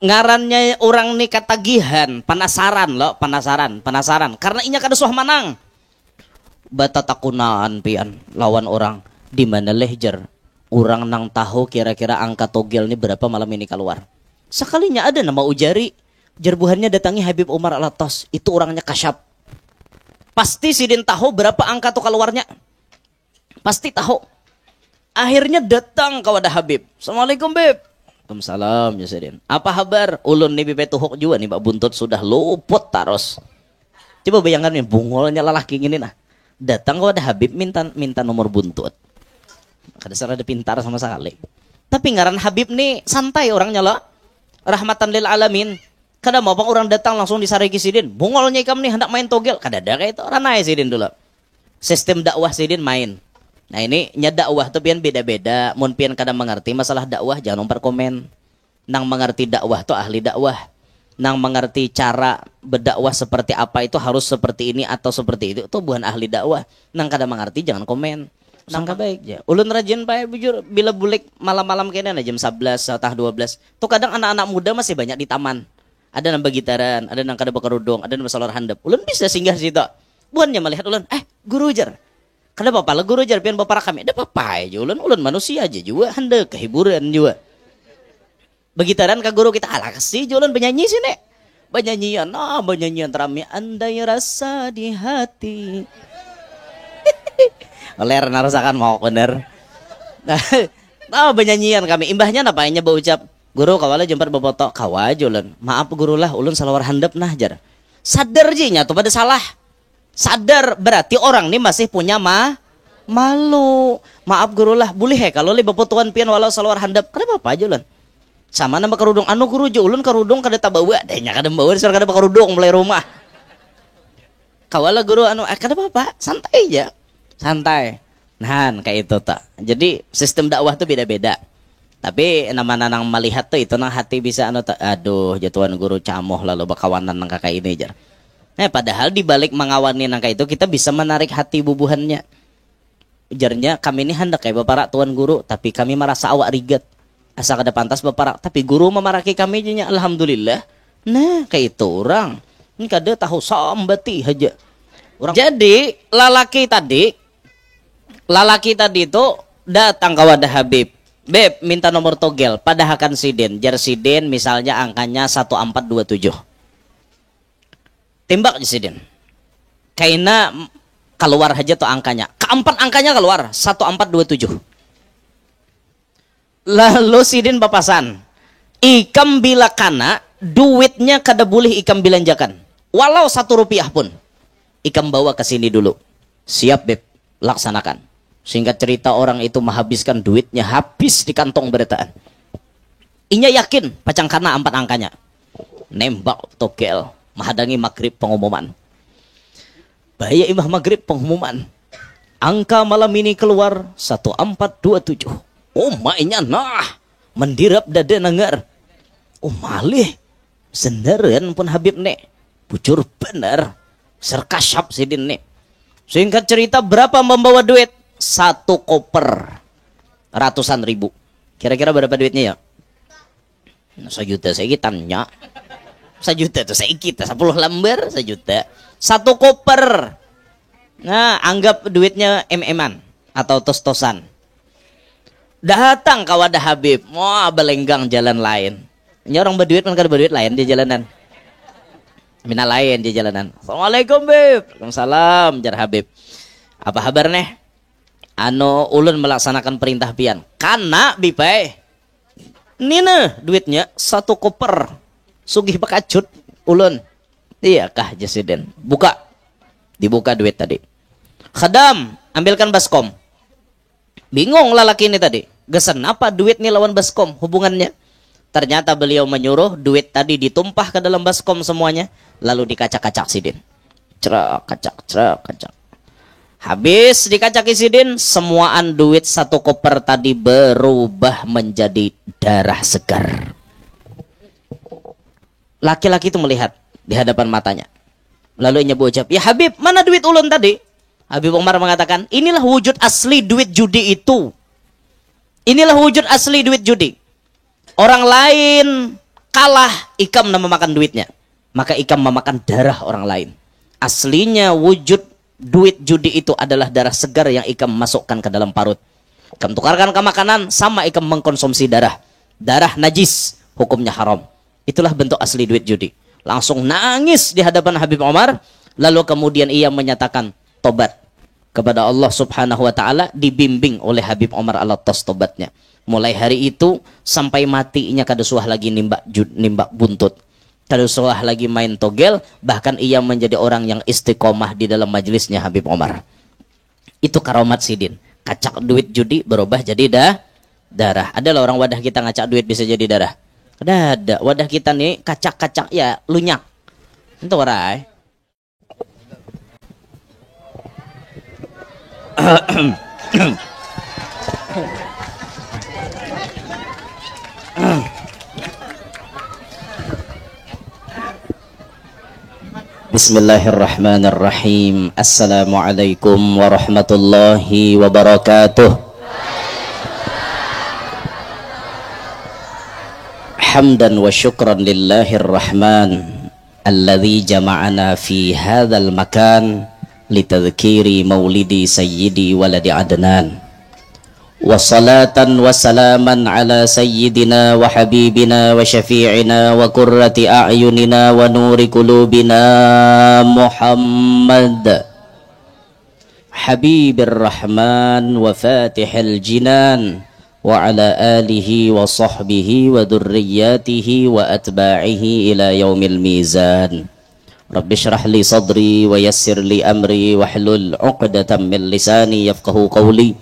ngarannya orang nih katagihan, penasaran loh, penasaran. Karena inya kada suah manang. Bata takunaan pian lawan orang di mana lehjer. Orang nang tahu kira-kira angka togel ini berapa malam ini keluar. Sekalinya ada nama ujari, jerbuhannya datangi Habib Umar Alatas, itu orangnya kasyap. Pasti sidin tahu berapa angka tuh keluarnya. Pasti tahu. Akhirnya datang kepada Habib. Assalamualaikum Beb. Waalaikumsalam ya sidin. Apa kabar? Ulun nih Bebe tuhuk juga nih Mbak Buntut sudah luput taros. Coba bayangkan nih bungolnya lalaki gini nah. Datang kepada Habib minta nomor Buntut. Kada ada pintar sama sekali. Tapi ngaran Habib nih santai orangnya loh. Rahmatan lil alamin. Kada mau bang orang datang langsung disariki sidin. Bungolnya ikam nih hendak main togel. Kada ada kayak itu. Ranai sidin dulu. Sistem dakwah sidin main. Nah ini nya dakwah tuh pian beda-beda. Mun pian kada mengerti masalah dakwah jangan nomor komen. Nang mengerti dakwah tuh ahli dakwah. Nang mengerti cara berdakwah seperti apa itu harus seperti ini atau seperti itu. Itu bukan ahli dakwah. Nang kada mengerti jangan komen. Sangka baik ya. Ulun rajin pae bujur bila bulik malam-malam kene jam 11 atau 12. Tuh kadang anak-anak muda masih banyak di taman. Ada nang begitaran, ada nang kada bekerudung, ada nang salar handap. Ulun bisa singgah situ. Buannya melihat ulun, guru jar. Kada apa-apa lah guru jar pian bapak kami. Ada apa aja ulun manusia aja juga hendak kehiburan juga. Begitaran ke guru kita ala kasih ulun penyanyi sini. Banyanyian terami andai rasa di hati. Oler narasakan mau bener. Nah, banyanyian kami. Imbahnya apa nya baucap. Guru kawala jempat bobotok kawajo ulun. Maaf guru lah ulun salawar handap nah jar. Sadar jinya tuh pada salah. Sadar berarti orang ini masih punya malu. Maaf guru lah boleh kalau li bapotuan pian walau salawar handap. Kenapa apa aja ulun? Sama nama kerudung anu guru jo ulun kerudung kada tabawa. Denya kada bawa suara kada kerudung mulai rumah. Kawala guru anu kada apa-apa, santai aja. Santai. Nah, kayak itu tak. Jadi sistem dakwah tuh beda-beda. Tapi nama nang melihat tuh itu nang hati bisa anu aduh jatuhan guru camoh lalu bakawanan nang kakak ini jar. Padahal di balik mengawani nang itu kita bisa menarik hati bubuhannya. Ujarnya kami ini hendak kayak bapak tuan guru tapi kami merasa awak riget. Asa kada pantas bapak tapi guru memaraki kami nya alhamdulillah. Nah, kayak itu orang. Ini kada tahu sambati aja. Orang. Jadi lalaki tadi itu datang ke wadah Habib. Beb minta nomor togel padahakan sidin. Jar sidin misalnya angkanya 1427. Tembak di sidin. Kaina keluar aja tuh angkanya. Keempat angkanya keluar 1427. Lalu sidin papasan. Ikam bila kana duitnya kada boleh ikam belanjakan. Walau 1 rupiah pun. Ikam bawa ke sini dulu. Siap beb, laksanakan. Singkat cerita orang itu menghabiskan duitnya habis di kantong beretaan. Inya yakin pacang karena 4 angkanya. Nembak togel menghadangi maghrib pengumuman. Bahaya imah maghrib pengumuman. Angka malam ini keluar 1427. Oh mainnya nah mendirap dada nangar. Oh malih senderan pun Habib nek. Bujur bener. Serkasyap sidin nek. Singkat cerita berapa membawa duit? 1 koper ratusan ribu. Kira-kira berapa duitnya ya? 1 juta saya tanya. 1 juta tuh saya kita 10 lembar 1 juta. 1 koper. Nah, anggap duitnya MM-an atau tos-tosan. Datang ke wadah Habib. Wah, belenggang jalan lain. Ini orang berduit kan kada berduit lain di jalanan. Mina lain di jalanan. Assalamualaikum Beb. Waalaikumsalam jar Habib. Apa kabar nih? Anu ulun melaksanakan perintah pian. Kana bipai. Nina duitnya 1 koper. Sugih bakacut ulun. Iya kah jasiden. Buka. Dibuka duit tadi. Khadam, ambilkan baskom. Bingung lalaki ini tadi. Gesen apa duit nih lawan baskom hubungannya? Ternyata beliau menyuruh duit tadi ditumpah ke dalam baskom semuanya. Lalu dikacak-kacak sidin. Cerak, kacak. Habis dikacaki sidin, semuaan duit 1 koper tadi berubah menjadi darah segar. Laki-laki itu melihat di hadapan matanya. Lalu ia berucap, ya Habib, mana duit ulun tadi? Habib Umar mengatakan, inilah wujud asli duit judi itu. Inilah wujud asli duit judi. Orang lain kalah ikam nama makan duitnya, maka ikam memakan darah orang lain. Aslinya wujud duit judi itu adalah darah segar yang ikam masukkan ke dalam parut. Ikam tukarkan ke makanan, sama ikam mengkonsumsi darah. Darah najis, hukumnya haram. Itulah bentuk asli duit judi. Langsung nangis di hadapan Habib Umar, lalu kemudian ia menyatakan tobat kepada Allah Subhanahu wa taala, dibimbing oleh Habib Umar atas tobatnya. Mulai hari itu sampai matinya kada suah lagi nimbak buntut. Kada suah lagi main togel, bahkan ia menjadi orang yang istiqomah di dalam majelisnya Habib Umar. Itu karomat sidin. Kacak duit judi berubah jadi darah. Adalah orang wadah kita ngacak duit bisa jadi darah. Ada wadah kita nih kacak-kacak ya lunyak. Itu warai. Bismillahirrahmanirrahim. Assalamualaikum warahmatullahi wabarakatuh. Hamdan wa syukran lillahir rahman alladzi jama'ana fi hadzal makan litadhkiri maulidi sayyidi waladi adnan. Wassalatan wassalaman ala sayyidina wa habibina wa syafi'ina wa qurrati a'yunina wa nuri qulubina Muhammad Habibir Rahman wa Fatihil Jinan wa ala alihi wa sahbihi wa dhurriyyatihi wa atba'ihi ila yaumil mizan. Rabbi syrah li sadri wa yassir li amri wa hlul 'uqdatam min lisani yafqahu qawli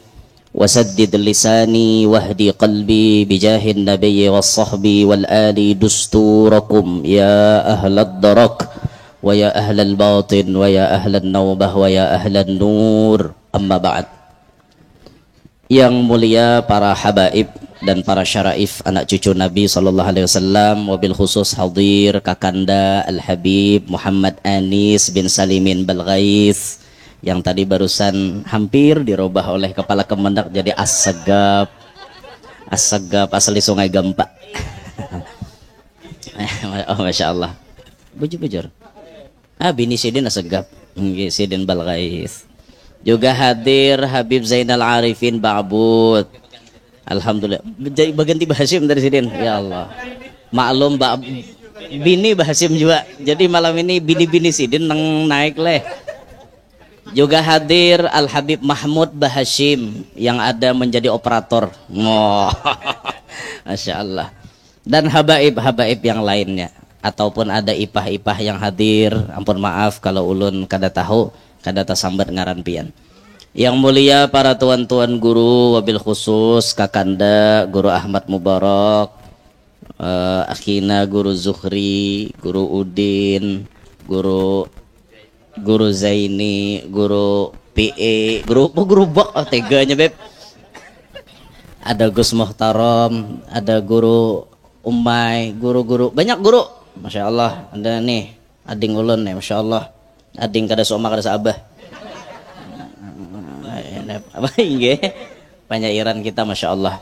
wasaddid lisani wahdi qalbi bijahin nabiyyi wassahbi wal ali dusturakum ya ahlad darak wa ya ahlal batin wa ya ahlan nawbah wa ya ahlan nur. Amma ba'd. Yang mulia para habaib dan para syaraif anak cucu Nabi sallallahu alaihi wasallam, wabil khusus hadir Kakanda Al Habib Muhammad Anis bin Salimin Balghais yang tadi barusan hampir dirubah oleh kepala Kemendak jadi As-Segap asli Sungai Gempa. Oh, masya Allah. Bujur bini Sidin As-Segap, Sidin Balghais. Juga hadir Habib Zainal Arifin Ba'bud. Alhamdulillah. Jadi baganti Bahasim dari Sidin. Ya Allah. Maklum bini Bahasim juga. Jadi malam ini bini-bini Sidin naik leh. Juga hadir Al Habib Mahmud Bahashim yang ada menjadi operator. Oh, masya Allah. Dan habaib yang lainnya, ataupun ada ipah-ipah yang hadir. Ampun maaf kalau ulun kada tahu, kada tasambat ngaran pian. Yang mulia para tuan-tuan guru, wabil khusus Kakanda Guru Ahmad Mubarak, Akhina Guru Zuhri, Guru Udin, Guru Zaini, Guru PE, Guru Bok, teganya beb. Ada Gus Muhtaram, ada Guru Umay, guru-guru, banyak guru. Masya Allah, ada nih, ading ulun nih, Masya Allah. Ading kada soma kada saabah. Apa ini? Penyairan kita Masya Allah.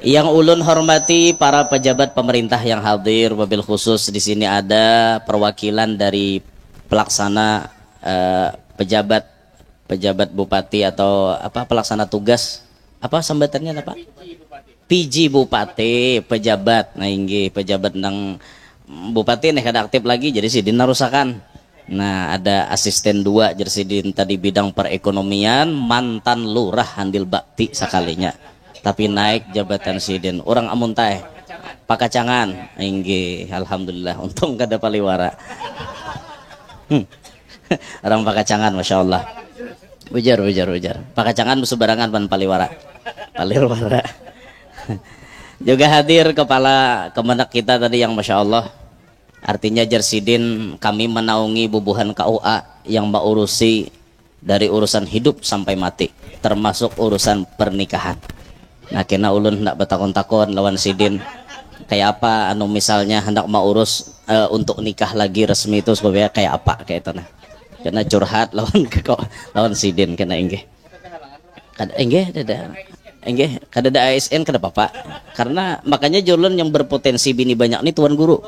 Yang ulun hormati para pejabat pemerintah yang hadir, wabil khusus di sini ada perwakilan dari pelaksana pejabat bupati atau apa pelaksana tugas apa sambatannya apa PJ Bupati pejabat nah inggi pejabat nang bupati nih kada aktif lagi jadi sidin narusakan. Nah ada asisten 2 jadi sidin tadi bidang perekonomian mantan lurah handil bakti sekalinya tapi naik jabatan sidin orang amun tae pakacangan inggi alhamdulillah untung kada paliwara. Orang pakacangan Masya Allah. Ujar pakacangan sebarangan pan paliwara. Juga hadir kepala Kemenak kita tadi yang Masya Allah. Artinya Jersidin kami menaungi bubuhan KUA yang mengurusi dari urusan hidup sampai mati, termasuk urusan pernikahan. Nah kena ulun hendak betakon-takon lawan Sidin kayak apa anu misalnya hendak mau urus untuk nikah lagi resmi itu supaya kayak apa kayak itu nah. Karena curhat lawan Sidin kena inggih. Kada inggih Enggak, kada ada ASN kada apa-apa. Karena makanya julun yang berpotensi bini banyak nih tuan guru.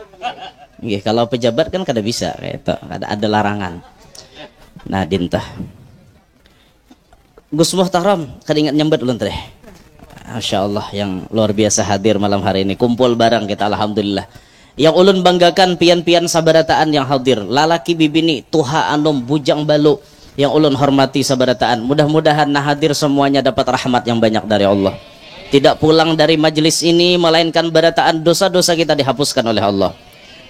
Enggak, kalau pejabat kan kada bisa kayak itu, ada larangan. Nah, dintah. Gus Muhtaram, kada ingat nyambet ulun teh. Masya Allah yang luar biasa hadir malam hari ini. Kumpul bareng kita alhamdulillah. Yang ulun banggakan pian-pian sabarataan yang hadir. Lalaki bibini, tuha anom, bujang balu. Yang ulun hormati sabarataan. Mudah-mudahan nah hadir semuanya dapat rahmat yang banyak dari Allah. Tidak pulang dari majelis ini melainkan barataan dosa-dosa kita dihapuskan oleh Allah.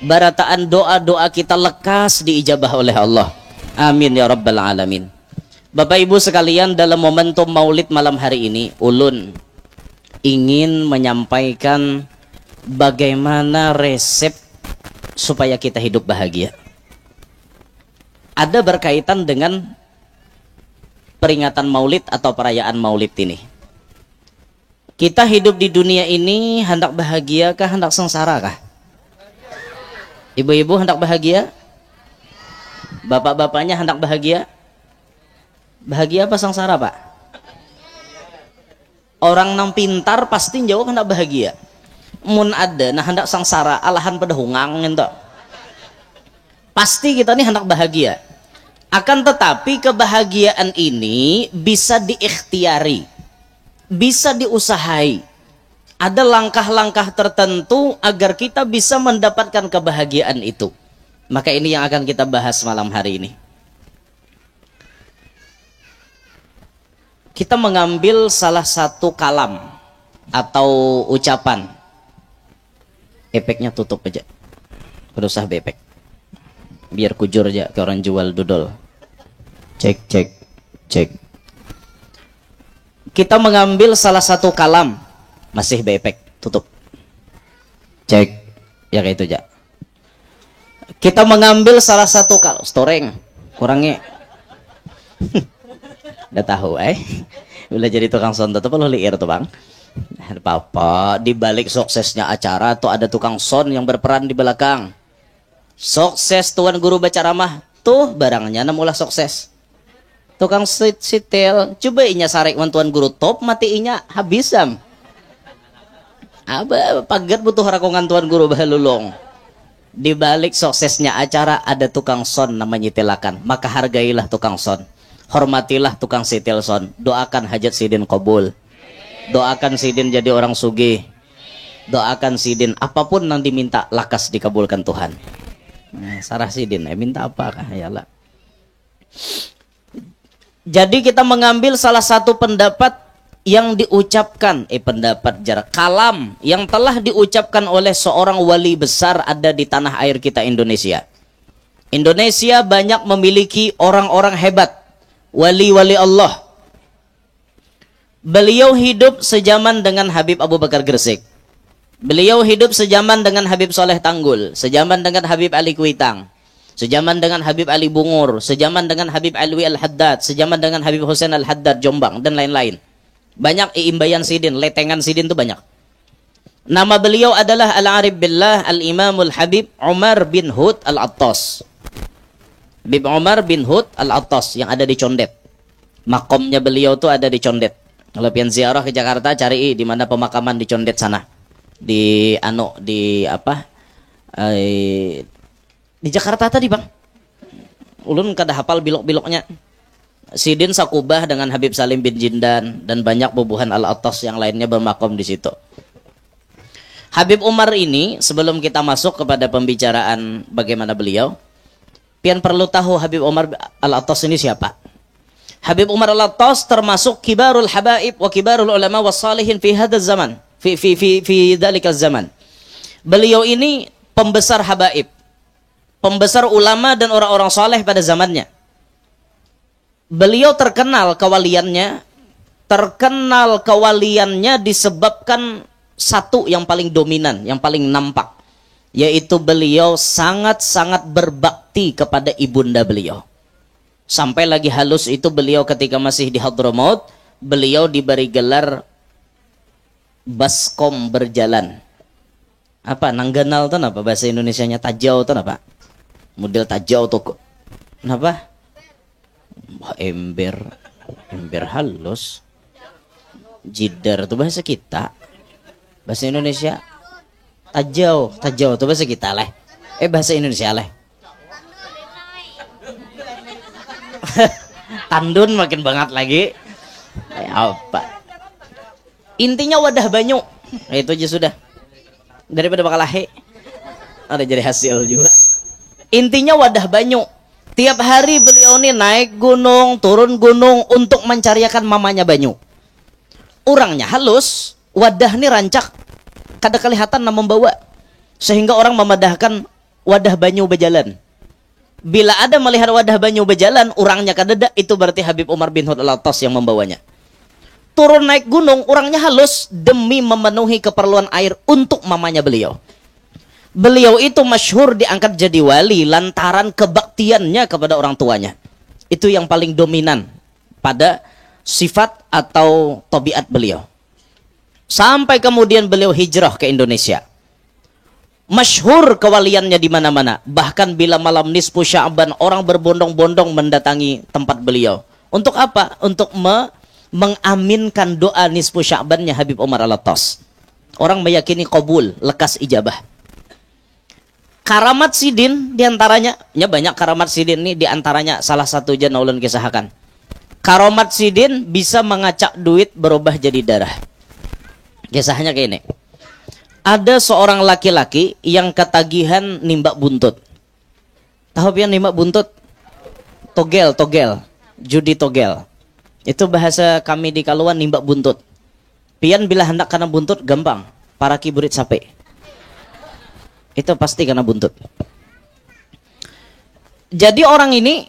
Barataan doa-doa kita lekas diijabah oleh Allah. Amin ya rabbal alamin. Bapak Ibu sekalian, dalam momentum Maulid malam hari ini ulun ingin menyampaikan bagaimana resep supaya kita hidup bahagia. Ada berkaitan dengan peringatan Maulid atau perayaan Maulid ini. Kita hidup di dunia ini hendak bahagia kah, hendak sengsara kah? Ibu-ibu hendak bahagia? Bapak-bapaknya hendak bahagia? Bahagia apa sengsara, Pak? Orang nang pintar pasti jawab hendak bahagia. Mun ada nah hendak sengsara alahan pada hungang ento. Pasti kita nih hendak bahagia. Akan tetapi kebahagiaan ini bisa diikhtiari, bisa diusahai. Ada langkah-langkah tertentu agar kita bisa mendapatkan kebahagiaan itu. Maka ini yang akan kita bahas malam hari ini. Kita mengambil salah satu kalam atau ucapan. Efeknya tutup aja. Berusah bepek. Biar kujur aja ke orang jual dodol. Cek, cek, cek. Kita mengambil salah satu kalam. Masih bepek. Tutup. Cek. Ya kayak itu aja. Kita mengambil salah satu kalam. Storeng. Kurangnya. Udah tahu Bila jadi tukang sound tuh perlu liir tuh bang. Apa di balik suksesnya acara tuh ada tukang sound yang berperan di belakang. Sukses tuan guru baca ramah tuh barangnya namulah sukses. Tukang sitel coba inya sarek tuan guru top mati inya habisam. Aba pagat butuh rakongan tuan guru bahalulong. Di balik suksesnya acara ada tukang sound namanya telakan. Maka hargailah tukang sound. Hormatilah tukang sitil son. Doakan hajat sidin qabul. Doakan sidin jadi orang sugih. Doakan sidin apapun yang diminta lakas dikabulkan Tuhan. Nah, sarah sidin minta apa kah yalah. Jadi kita mengambil salah satu pendapat yang diucapkan pendapat jarak kalam yang telah diucapkan oleh seorang wali besar ada di tanah air kita Indonesia. Indonesia banyak memiliki orang-orang hebat. Wali-wali Allah. Beliau hidup sejaman dengan Habib Abu Bakar Gresik. Beliau hidup sejaman dengan Habib Soleh Tanggul, sejaman dengan Habib Ali Kuitang, sejaman dengan Habib Ali Bungur, sejaman dengan Habib Alwi Al-Haddad, sejaman dengan Habib Hussein Al-Haddad Jombang dan lain-lain. Banyak Imbayan Sidin, letengan Sidin itu banyak. Nama beliau adalah Al-Arif Billah Al-Imamul Habib Umar bin Hud Al-Attas. Habib Umar bin Hud Al-Attas yang ada di Condet. Makomnya beliau tuh ada di Condet. Kalau pian ziarah ke Jakarta cari di mana pemakaman di Condet sana. Di di Jakarta tadi, Bang. Ulun kada hafal bilok-biloknya. Sidin sakubah dengan Habib Salim bin Jindan dan banyak bubuhan Al-Attas yang lainnya bermakom di situ. Habib Umar ini sebelum kita masuk kepada pembicaraan bagaimana beliau, pian perlu tahu Habib Umar Al-Attas ini siapa? Habib Umar Al-Attas termasuk kibarul habaib wa kibarul ulama was salihin fi hadzal zaman, fi dzalikal zaman. Beliau ini pembesar habaib, pembesar ulama dan orang-orang saleh pada zamannya. Beliau terkenal kewaliannya disebabkan satu yang paling dominan, yang paling nampak, yaitu beliau sangat-sangat berbakti kepada ibunda beliau. Sampai lagi halus itu beliau ketika masih di Hadramaut, beliau diberi gelar baskom berjalan. Apa nangganal tuh apa bahasa Indonesianya, tajau tuh apa? Model tajau tuh. Kenapa? Ember halus. Jidar itu bahasa kita. Bahasa Indonesia. Tajau itu bahasa kita leh. Bahasa Indonesia leh. Tandun makin banget lagi. Apa? Intinya wadah banyu. Itu aja sudah. Daripada bakal lahe. Ada jadi hasil juga. Intinya wadah banyu. Tiap hari beliau nih naik gunung, turun gunung untuk mencariakan mamanya banyu. Orangnya halus, wadah nih rancak. Kada kelihatan na membawa. Sehingga orang memadahkan wadah banyu berjalan. Bila ada melihat wadah banyu berjalan, orangnya kadada, itu berarti Habib Umar bin Hud Al-Attas yang membawanya. Turun naik gunung, orangnya halus demi memenuhi keperluan air untuk mamanya beliau. Beliau itu masyhur diangkat jadi wali lantaran kebaktiannya kepada orang tuanya. Itu yang paling dominan pada sifat atau tabiat beliau. Sampai kemudian beliau hijrah ke Indonesia. Masyhur kewaliannya di mana-mana. Bahkan bila malam nisfu Sya'ban, orang berbondong-bondong mendatangi tempat beliau. Untuk apa? Untuk mengaminkan doa nisfu Sya'bannya Habib Umar Al-Attas. Orang meyakini qabul, lekas ijabah. Karamat sidin diantaranya, banyak karamat sidin ini diantaranya salah satu aja ulun kisahkan. Karamat sidin bisa mengacak duit berubah jadi darah. Kisahnya kayak ini. Ada seorang laki-laki yang ketagihan nimbak buntut. Tahu pian nimbak buntut? Togel, judi togel. Itu bahasa kami di Kaluan nimbak buntut. Pian bila hendak kena buntut gampang, para kiburit sape. Itu pasti kena buntut. Jadi orang ini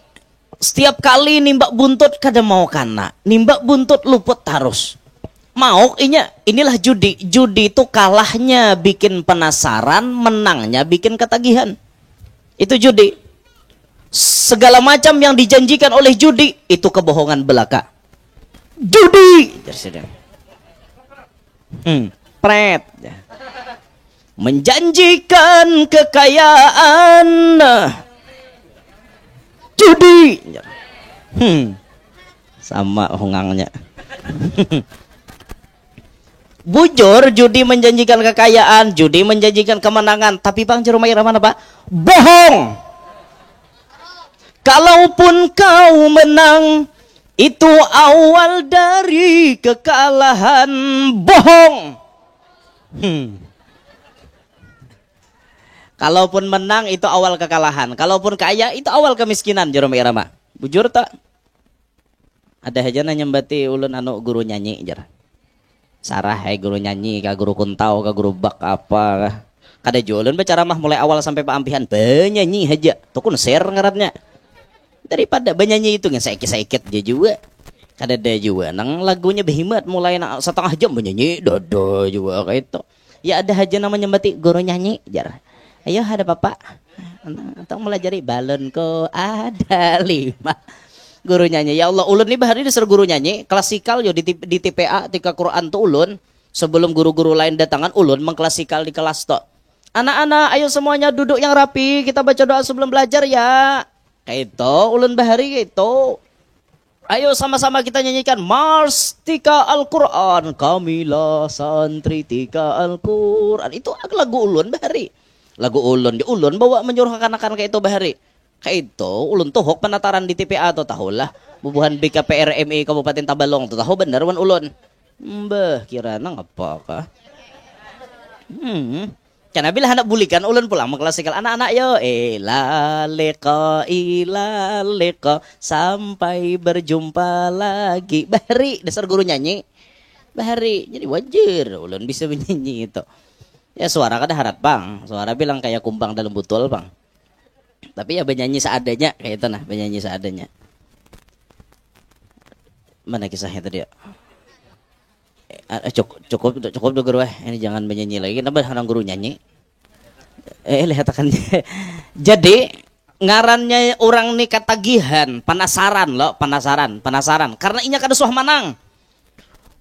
setiap kali nimbak buntut kada mau kana. Nimbak buntut luput harus. Mau inilah judi. Judi itu kalahnya bikin penasaran, menangnya bikin ketagihan. Itu judi. Segala macam yang dijanjikan oleh judi itu kebohongan belaka. Judi. Pret. Menjanjikan kekayaan. Judi. Sama hongangnya. Bujur, judi menjanjikan kekayaan, judi menjanjikan kemenangan, tapi Bang Jerumai mana Pak? Bohong. Kalaupun kau menang, itu awal dari kekalahan. Bohong. Kalaupun menang itu awal kekalahan, kalaupun kaya itu awal kemiskinan. Jerumai Rama. Bujur tak? Ada aja nanya nyembati ulun guru nyanyi jar. Sarah guru nyanyi, ka guru kuntau, ka guru bak apa. Kada jualan baca ramah mulai awal sampai paampihan banyanyi aja. Tuh kun share ngarannya. Daripada banyanyi itu yang saikit dia juga. Kada ada juga nang lagunya behemat mulai setengah jam banyanyi dodo juga kayak itu. Ya ada aja namanya nyembati guru nyanyi jar. Ayo ada bapak. Untuk melajari balon ko ada 5. Guru nyanyi, ya Allah ulun nih bahari disuruh guru nyanyi klasikal yo di TPA tika Quran tuh ulun sebelum guru-guru lain datangan ulun mengklasikal di kelas tok. Anak-anak ayo semuanya duduk yang rapi, kita baca doa sebelum belajar ya. Kayak itu ulun bahari kayak itu. Ayo sama-sama kita nyanyikan Mars tika Al-Quran, kamilah santri tika Al-Quran. Itu lagu ulun bahari. Lagu ulun di ulun bawa menyuruh anak-anak kayak itu bahari. Kayak itu ulun tuhok penataran di TPA atau tahulah bubuhan BKPRMI Kabupaten Tabalong tuh tahu bener wan ulun. Mbah kira nang apa kah? Karena bila hendak bulikan ulun pulang mengklasikal anak-anak yo ilaleka sampai berjumpa lagi. Bahari dasar guru nyanyi. Bahari jadi wajar ulun bisa menyanyi itu. Ya suara kada harap Bang. Suara bilang kayak kumbang dalam botol Bang. Tapi ya benyanyi seadanya kayak itu nah, benyanyi seadanya. Mana kisahnya tadi ya? Cukup do guru ini jangan benyanyi lagi. Kenapa orang guru nyanyi? Lihat akan. Jadi ngarannya orang nih ketagihan, penasaran loh, penasaran. Karena inya kada suah manang.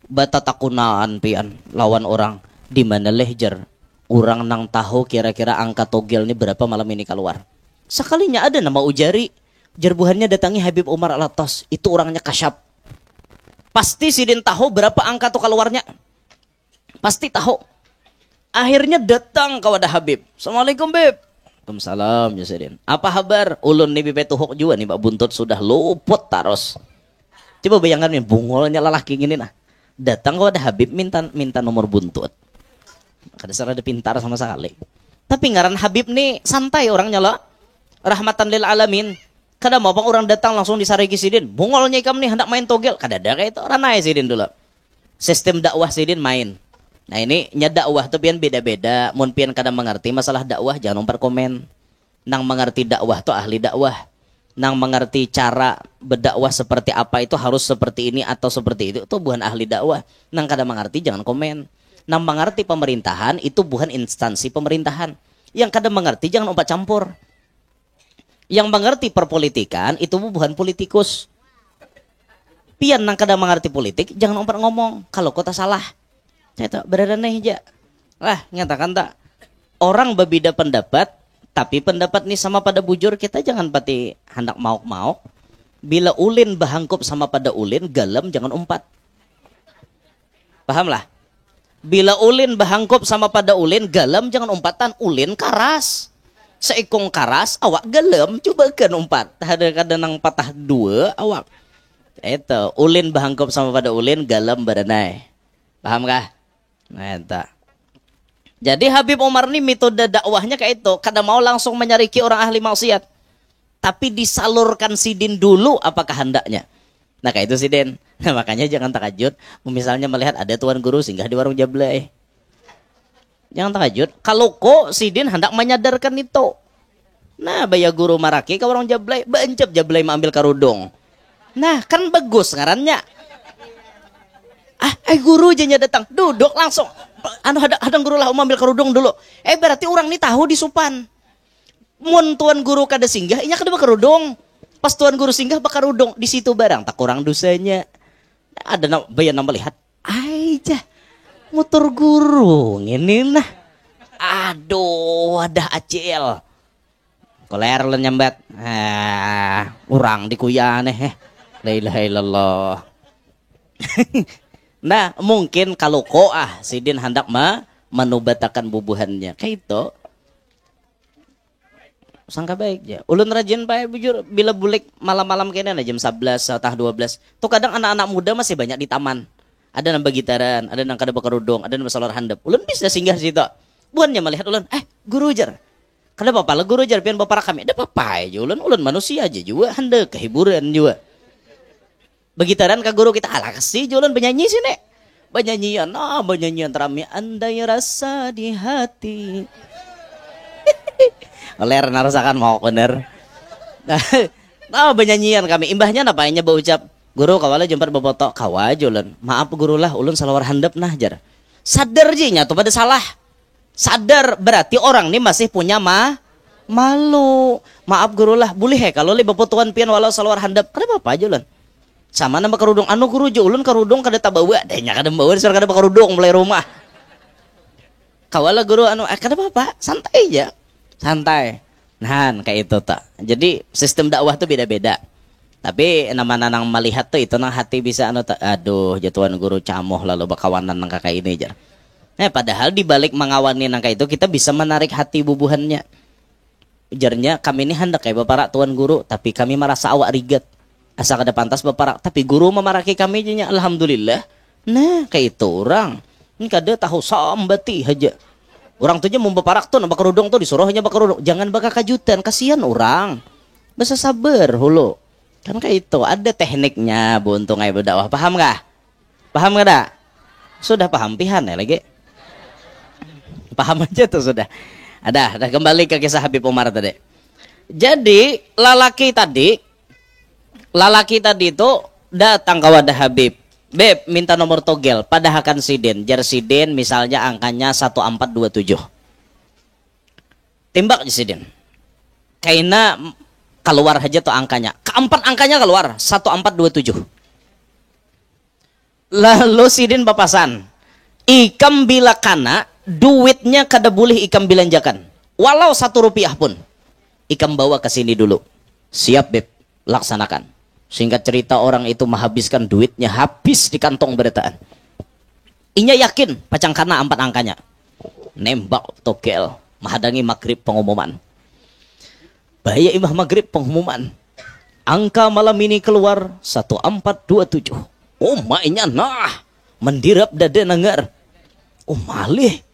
Bata takunaan pian lawan orang di mana lehjer. Orang nang tahu kira-kira angka togel ini berapa malam ini keluar. Sekalinya ada nama ujari, jerbuhannya datangi Habib Umar Al-Attas, itu orangnya kasyap. Pasti Sidin tahu berapa angka tuh keluarnya. Pasti tahu. Akhirnya datang ke wadah Habib. Assalamualaikum Beb. Waalaikumsalam ya Sidin. Apa kabar? Ulun nih Beb tuhuk juga nih Pak Buntut sudah luput taros. Coba bayangkan nih bungolnya lelaki gini nah. Datang ke wadah Habib minta nomor Buntut. Kada ada pintar sama sekali. Tapi ngaran Habib nih santai orangnya lah. Rahmatan lil alamin. Kada mau apa orang datang langsung disariki Sidin. Bungolnya ikam nih hendak main togel. Kada ada kayak itu. Ranai Sidin dulu. Sistem dakwah Sidin main. Nah ini nya dakwah tuh pian beda-beda. Mun pian kada mengerti masalah dakwah jangan umpar komen. Nang mengerti dakwah tuh ahli dakwah. Nang mengerti cara berdakwah seperti apa itu harus seperti ini atau seperti itu bukan ahli dakwah. Nang kada mengerti jangan komen. Nang mengerti pemerintahan itu bukan instansi pemerintahan. Yang kada mengerti jangan umpat campur. Yang mengerti perpolitikan itu bukan politikus. Pian nang kada mengerti politik jangan umpat ngomong kalau kota salah. Saya berada nih aja. Lah nyatakan tak orang berbeda pendapat, tapi pendapat nih sama pada bujur kita jangan pati hendak mau. Bila ulin bahangkup sama pada ulin, galam jangan umpat. Paham lah? Bila ulin bahangkup sama pada ulin, galam jangan umpatan. Ulin karas. Seikong karas, awak galam, coba kan umpat. Kadang-kadang nang patah dua, awak. Itu ulin bahangkup sama pada ulin, galam badanai. Paham kah? Nah, entah. Jadi Habib Umar ini metode dakwahnya kayak itu. Kadang mau langsung menyariki orang ahli maksiat. Tapi disalurkan Sidin dulu apakah hendaknya. Nah kayak itu Sidin. Nah, makanya jangan takajud. Misalnya melihat ada tuan guru singgah di warung jablay. Jangan takajud. Kalau kok Sidin hendak menyadarkan itu. Nah bayar guru maraki ke warung jablay. Bencep jablay mengambil karudung. Nah kan bagus ngarannya. Guru jenya datang, duduk langsung. Hadang guru lah ambil kerudung dulu. Berarti orang ini tahu di supan. Mun tuan guru kada singgah, inya kada kerudung. Pas tuan guru singgah bakar kerudung di situ barang tak kurang dosanya. Ada bayan melihat, aja motor guru ini nah. Aduh, ada acil. Koler len nyambat. Urang dikuyaneh. La ilaha illallah. Nah mungkin kalau Sidin hendak menubatakan bubuhannya kayak itu sangka baik ya. Ulun rajin pak bujur bila bulik malam-malam kayaknya jam 11 atau 12 tuh kadang anak-anak muda masih banyak di taman. Ada nambah gitaran, ada nang kada bakarudung, ada nambah solar handap. Ulun bisa singgah situ. Buannya melihat ulun, guru jar. Kada apa-apa lah guru jar pian bapak kami. Ada apa aja ulun manusia aja juga hendak kehiburan juga. Begitaran ke guru kita ala kasih jualan penyanyi sini. Banyanyian terami andai rasa di hati. Oler narasakan mau bener. Banyanyian kami imbahnya napainnya berucap guru kawala jempat boboto kawa jualan. Maaf guru lah ulun salawar handap nah jar. Sadar jinya tuh pada salah. Sadar berarti orang ini masih punya malu. Maaf guru lah boleh kalau li bobotoan pian walau salawar handap. Kenapa apa jualan? Sama nama kerudung guru jo ulun kerudung kada tabawa dehnya kada bawa disuruh kada kerudung mulai rumah kawala guru kada apa santai aja santai nah kayak itu tak jadi sistem dakwah tuh beda-beda tapi nama nang melihat tuh itu nang hati bisa aduh jatuhan guru camoh lalu bakawanan nang kakak ini aja padahal dibalik mengawani nang kayak itu kita bisa menarik hati bubuhannya ujarnya kami ini hendak kayak bapak tuan guru tapi kami merasa awak rigat asa kada pantas baparak tapi guru memaraki kami nya alhamdulillah. Nah kayak itu orang ini kada tahu sambati aja orang tuh mau baparak tuh nambah kerudung tuh disuruhnya bakarudung jangan bakal kajutan kasihan orang bisa sabar hulu kan kayak itu ada tekniknya buntung aja berdakwah paham gak sudah paham pihan ya lagi paham aja tuh sudah ada kembali ke kisah Habib Umar tadi jadi lalaki tadi itu datang ke wadah Habib. Beb minta nomor togel padahakan Sidin. Jar Sidin misalnya angkanya 1427. Timbak di Sidin. Kaina keluar aja tuh angkanya. Keempat angkanya keluar 1427. Lalu Sidin papasan. Ikam bila kana duitnya kada boleh ikam belanjakan. Walau 1 rupiah pun. Ikam bawa ke sini dulu. Siap Beb, laksanakan. Singkat cerita orang itu menghabiskan duitnya habis di kantong beritaan. Inya yakin pacang kana 4 angkanya. Nembak togel menghadangi maghrib pengumuman. Bahaya imah maghrib pengumuman. Angka malam ini keluar 1427. Oh mainnya nah mendirap dada nangar. Oh malih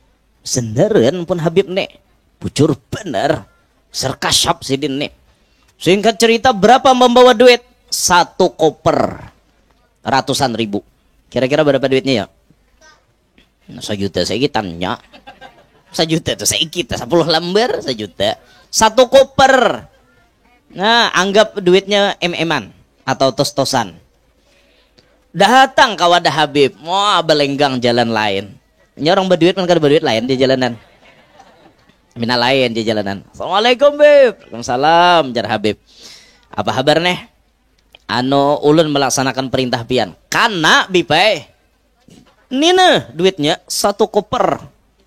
senderan pun Habib nek. Bujur bener. Serkasyap sidin nek. Singkat cerita berapa membawa duit? 1 koper. Ratusan ribu. Kira-kira berapa duitnya ya? 1 juta saya tanya. 1 juta tuh saya kita 10 lembar 1 juta. 1 koper. Nah, anggap duitnya MM-an atau tos-tosan. Datang kawadah Habib, wah belenggang jalan lain. Ini orang berduit kan kada berduit lain di jalanan. Mina lain di jalanan. Assalamualaikum Bib. Waalaikumsalam jar Habib. Apa kabar nih? Ulun melaksanakan perintah pian. Kana bipai. Nina duitnya 1 koper.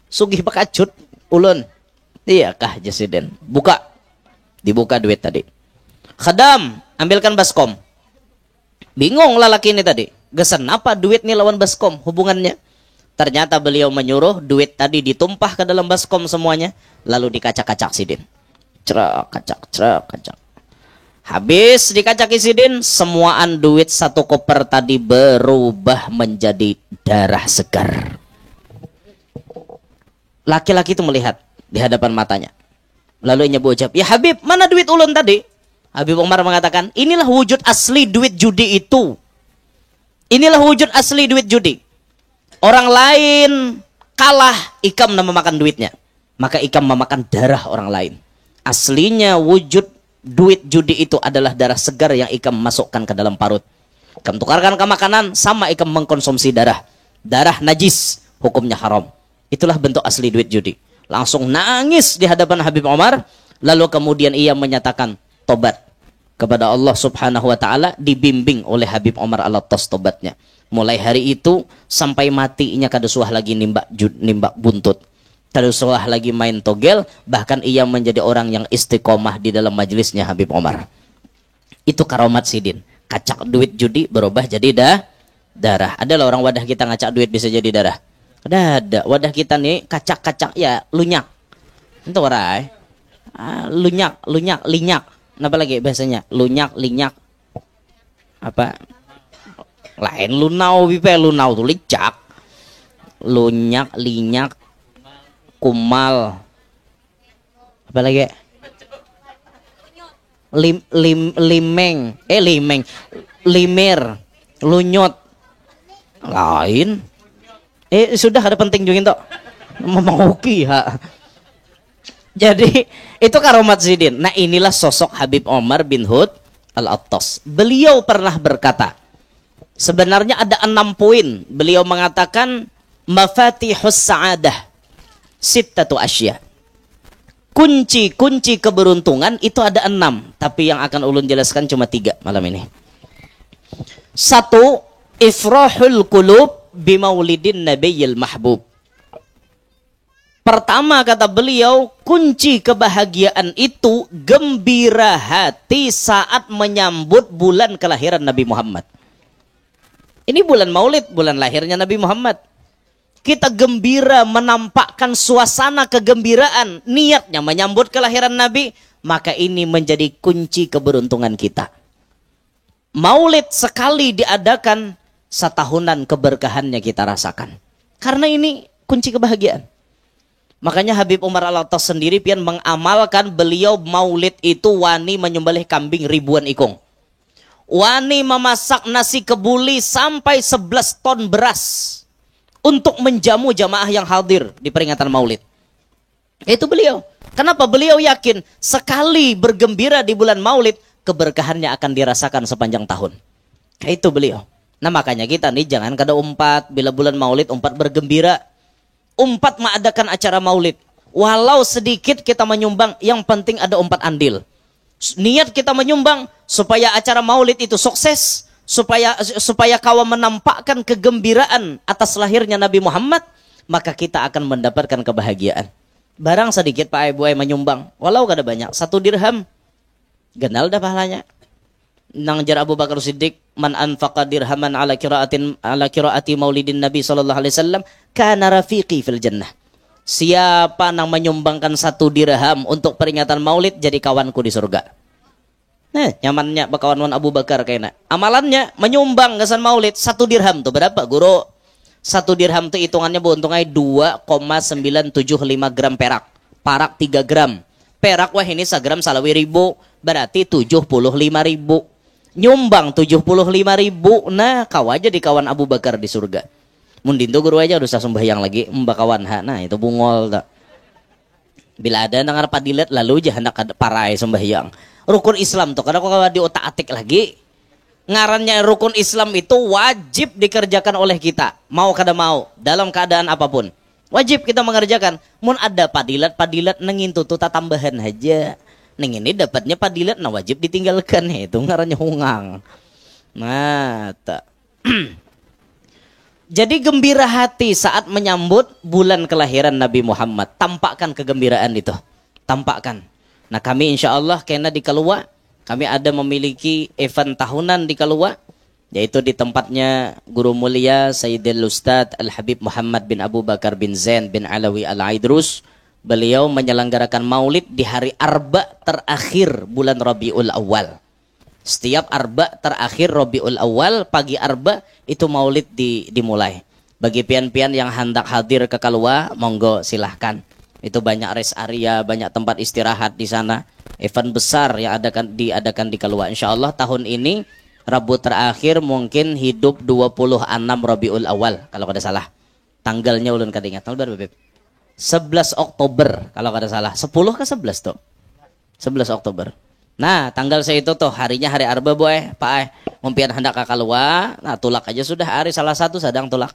Sugih pakacut ulun. Iya kah Jasiden. Buka. Dibuka duit tadi. Khadam, ambilkan baskom. Bingung lelaki ini tadi. Gesen apa duit nih lawan baskom hubungannya? Ternyata beliau menyuruh duit tadi ditumpah ke dalam baskom semuanya. Lalu dikacak-kacak sidin. Cerak, kacak, cerak, kacak. Habis dikacak sidin, semuaan duit 1 koper tadi berubah menjadi darah segar. Laki-laki itu melihat di hadapan matanya. Lalu ia berucap, ya Habib, mana duit ulun tadi? Habib Umar mengatakan, inilah wujud asli duit judi itu. Inilah wujud asli duit judi. Orang lain kalah, ikam memakan duitnya. Maka ikam memakan darah orang lain. Aslinya wujud duit judi itu adalah darah segar yang ikam masukkan ke dalam parut. Ikam tukarkan ke makanan, sama ikam mengkonsumsi darah. Darah najis, hukumnya haram. Itulah bentuk asli duit judi. Langsung nangis di hadapan Habib Umar. Lalu kemudian ia menyatakan tobat kepada Allah subhanahu wa ta'ala. Dibimbing oleh Habib Umar atas tobatnya. Mulai hari itu sampai matinya kada suah lagi nimbak buntut. Kada suah lagi main togel. Bahkan ia menjadi orang yang istiqomah di dalam majelisnya Habib Umar. Itu karomat sidin. Kacak duit judi berubah jadi darah. Adalah orang wadah kita ngacak duit bisa jadi darah. Ada wadah kita nih kacak-kacak ya lunyak. Itu warai. Lunyak, linyak. Apa lagi bahasanya? Lunyak, linyak. Apa? Lain lunau bipe lunau tuh licak. Lunyak, linyak, kumal. Apa lagi? Limeng. Limer, lunyot. Lain. Sudah ada penting juga toh. Memang oke ha. Jadi itu karomat sidin. Nah inilah sosok Habib Umar bin Hud al-Attas. Beliau pernah berkata, sebenarnya ada 6 poin. Beliau mengatakan mafatihus sa'adah sittatu asya. Kunci keberuntungan itu ada 6, tapi yang akan ulun jelaskan cuma 3 malam ini. 1, ifrahul qulub bimaulidin nabiyil mahbub. Pertama kata beliau, kunci kebahagiaan itu gembira hati saat menyambut bulan kelahiran Nabi Muhammad. Ini bulan Maulid, bulan lahirnya Nabi Muhammad. Kita gembira menampakkan suasana kegembiraan, niatnya menyambut kelahiran Nabi, maka ini menjadi kunci keberuntungan kita. Maulid sekali diadakan, setahunan keberkahannya kita rasakan. Karena ini kunci kebahagiaan. Makanya Habib Umar al-Attas sendiri pian mengamalkan beliau maulid itu wani menyembelih kambing ribuan ikung. Wani memasak nasi kebuli sampai 11 ton beras untuk menjamu jamaah yang hadir di peringatan maulid. Itu beliau. Kenapa? Beliau yakin sekali bergembira di bulan maulid, keberkahannya akan dirasakan sepanjang tahun. Itu beliau. Nah makanya kita nih jangan kada umpat bila bulan maulid umpat bergembira. Umpat mengadakan acara maulid. Walau sedikit kita menyumbang, yang penting ada umpat andil. Niat kita menyumbang supaya acara maulid itu sukses, supaya kawan menampakkan kegembiraan atas lahirnya Nabi Muhammad, maka kita akan mendapatkan kebahagiaan. Barang sedikit Pak Ibu menyumbang, walau kada banyak, 1 dirham, genal dah pahalanya. Nang jar Abu Bakar Siddiq, man anfaqa dirhaman ala qiraati maulidin Nabi sallallahu alaihi wasallam kana rafiqi fil jannah. Siapa yang menyumbangkan 1 dirham untuk peringatan maulid jadi kawanku di surga. Nah, nyamannya bakawan Abu Bakar kayaknya. Amalannya menyumbang kesan maulid 1 dirham tuh berapa, Guru? 1 dirham tuh hitungannya beruntungnya 2,975 gram perak. Parak 3 gram. Perak wah ini segram salawi ribu, berarti 75.000. Nyumbang 75.000. Nah, kau aja di kawan Abu Bakar di surga. Mundin tuh guru aja udah sembahyang lagi mbakawan ha. Nah, itu bungol tak. Bila ada dengar padilat lalu aja hendak parai sembahyang. Rukun Islam tuh karena kalau di otak-atik lagi ngarannya rukun Islam itu wajib dikerjakan oleh kita, mau kada mau, dalam keadaan apapun. Wajib kita mengerjakan. Mun ada padilat nengin tuh tambahan aja. Neng ini dapatnya padilat nah wajib ditinggalkan, itu ngarannya hungang. Nah, tak. Jadi gembira hati saat menyambut bulan kelahiran Nabi Muhammad. Tampakkan kegembiraan itu. Tampakkan. Nah, kami insya Allah kena di Kalua, kami ada memiliki event tahunan di Kalua, yaitu di tempatnya Guru Mulia Sayyidil Ustadz Al-Habib Muhammad bin Abu Bakar bin Zain bin Alawi Al-Aidrus. Beliau menyelenggarakan maulid di hari Arba terakhir bulan Rabiul Awal. Setiap Arba terakhir Rabiul Awal, pagi Arba itu maulid dimulai. Bagi pian-pian yang hendak hadir ke Kalua, monggo silahkan. Itu banyak rest area, banyak tempat istirahat di sana. Event besar yang diadakan di Kalua. Insya Allah tahun ini Rabu terakhir mungkin hidup 26 Rabiul Awal kalau kada salah. Tanggalnya ulun kada ingat. Tanggal berapa, Beb? 11 Oktober kalau kada salah. 10 ke 11 tuh? 11 Oktober. Nah, tanggal saya itu tuh harinya hari Arba boy, Pak mumpian hendak ke Kalua. Nah, tulak aja sudah hari salah satu sadang tulak.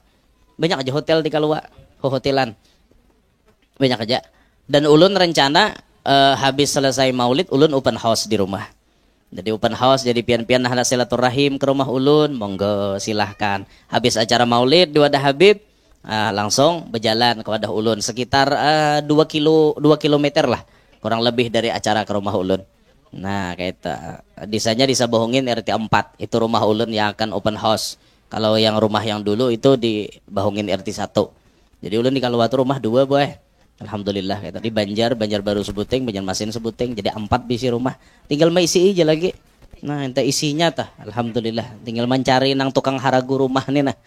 Banyak aja hotel di Kalua, hotelan. Banyak aja. Dan ulun rencana habis selesai maulid ulun open house di rumah. Jadi open house, jadi pian-pian hendak silaturahim ke rumah ulun, monggo silahkan. Habis acara maulid di Wadah Habib, langsung berjalan ke Wadah ulun sekitar 2 kilometer lah, kurang lebih dari acara ke rumah ulun. Nah, kayak itu. Disanya disabohongin RT 4. Itu rumah ulun yang akan open house. Kalau yang rumah yang dulu itu di Bahungin RT 1. Jadi ulun di Kalwatu rumah 2, boy. Alhamdulillah kayak tadi Banjar Baru Sebuting, Banjarmasin Sebuting. Jadi 4 bisi rumah. Tinggal isi aja lagi. Nah, ente isinya tah. Alhamdulillah. Tinggal mencari nang tukang haragu rumah nih nah.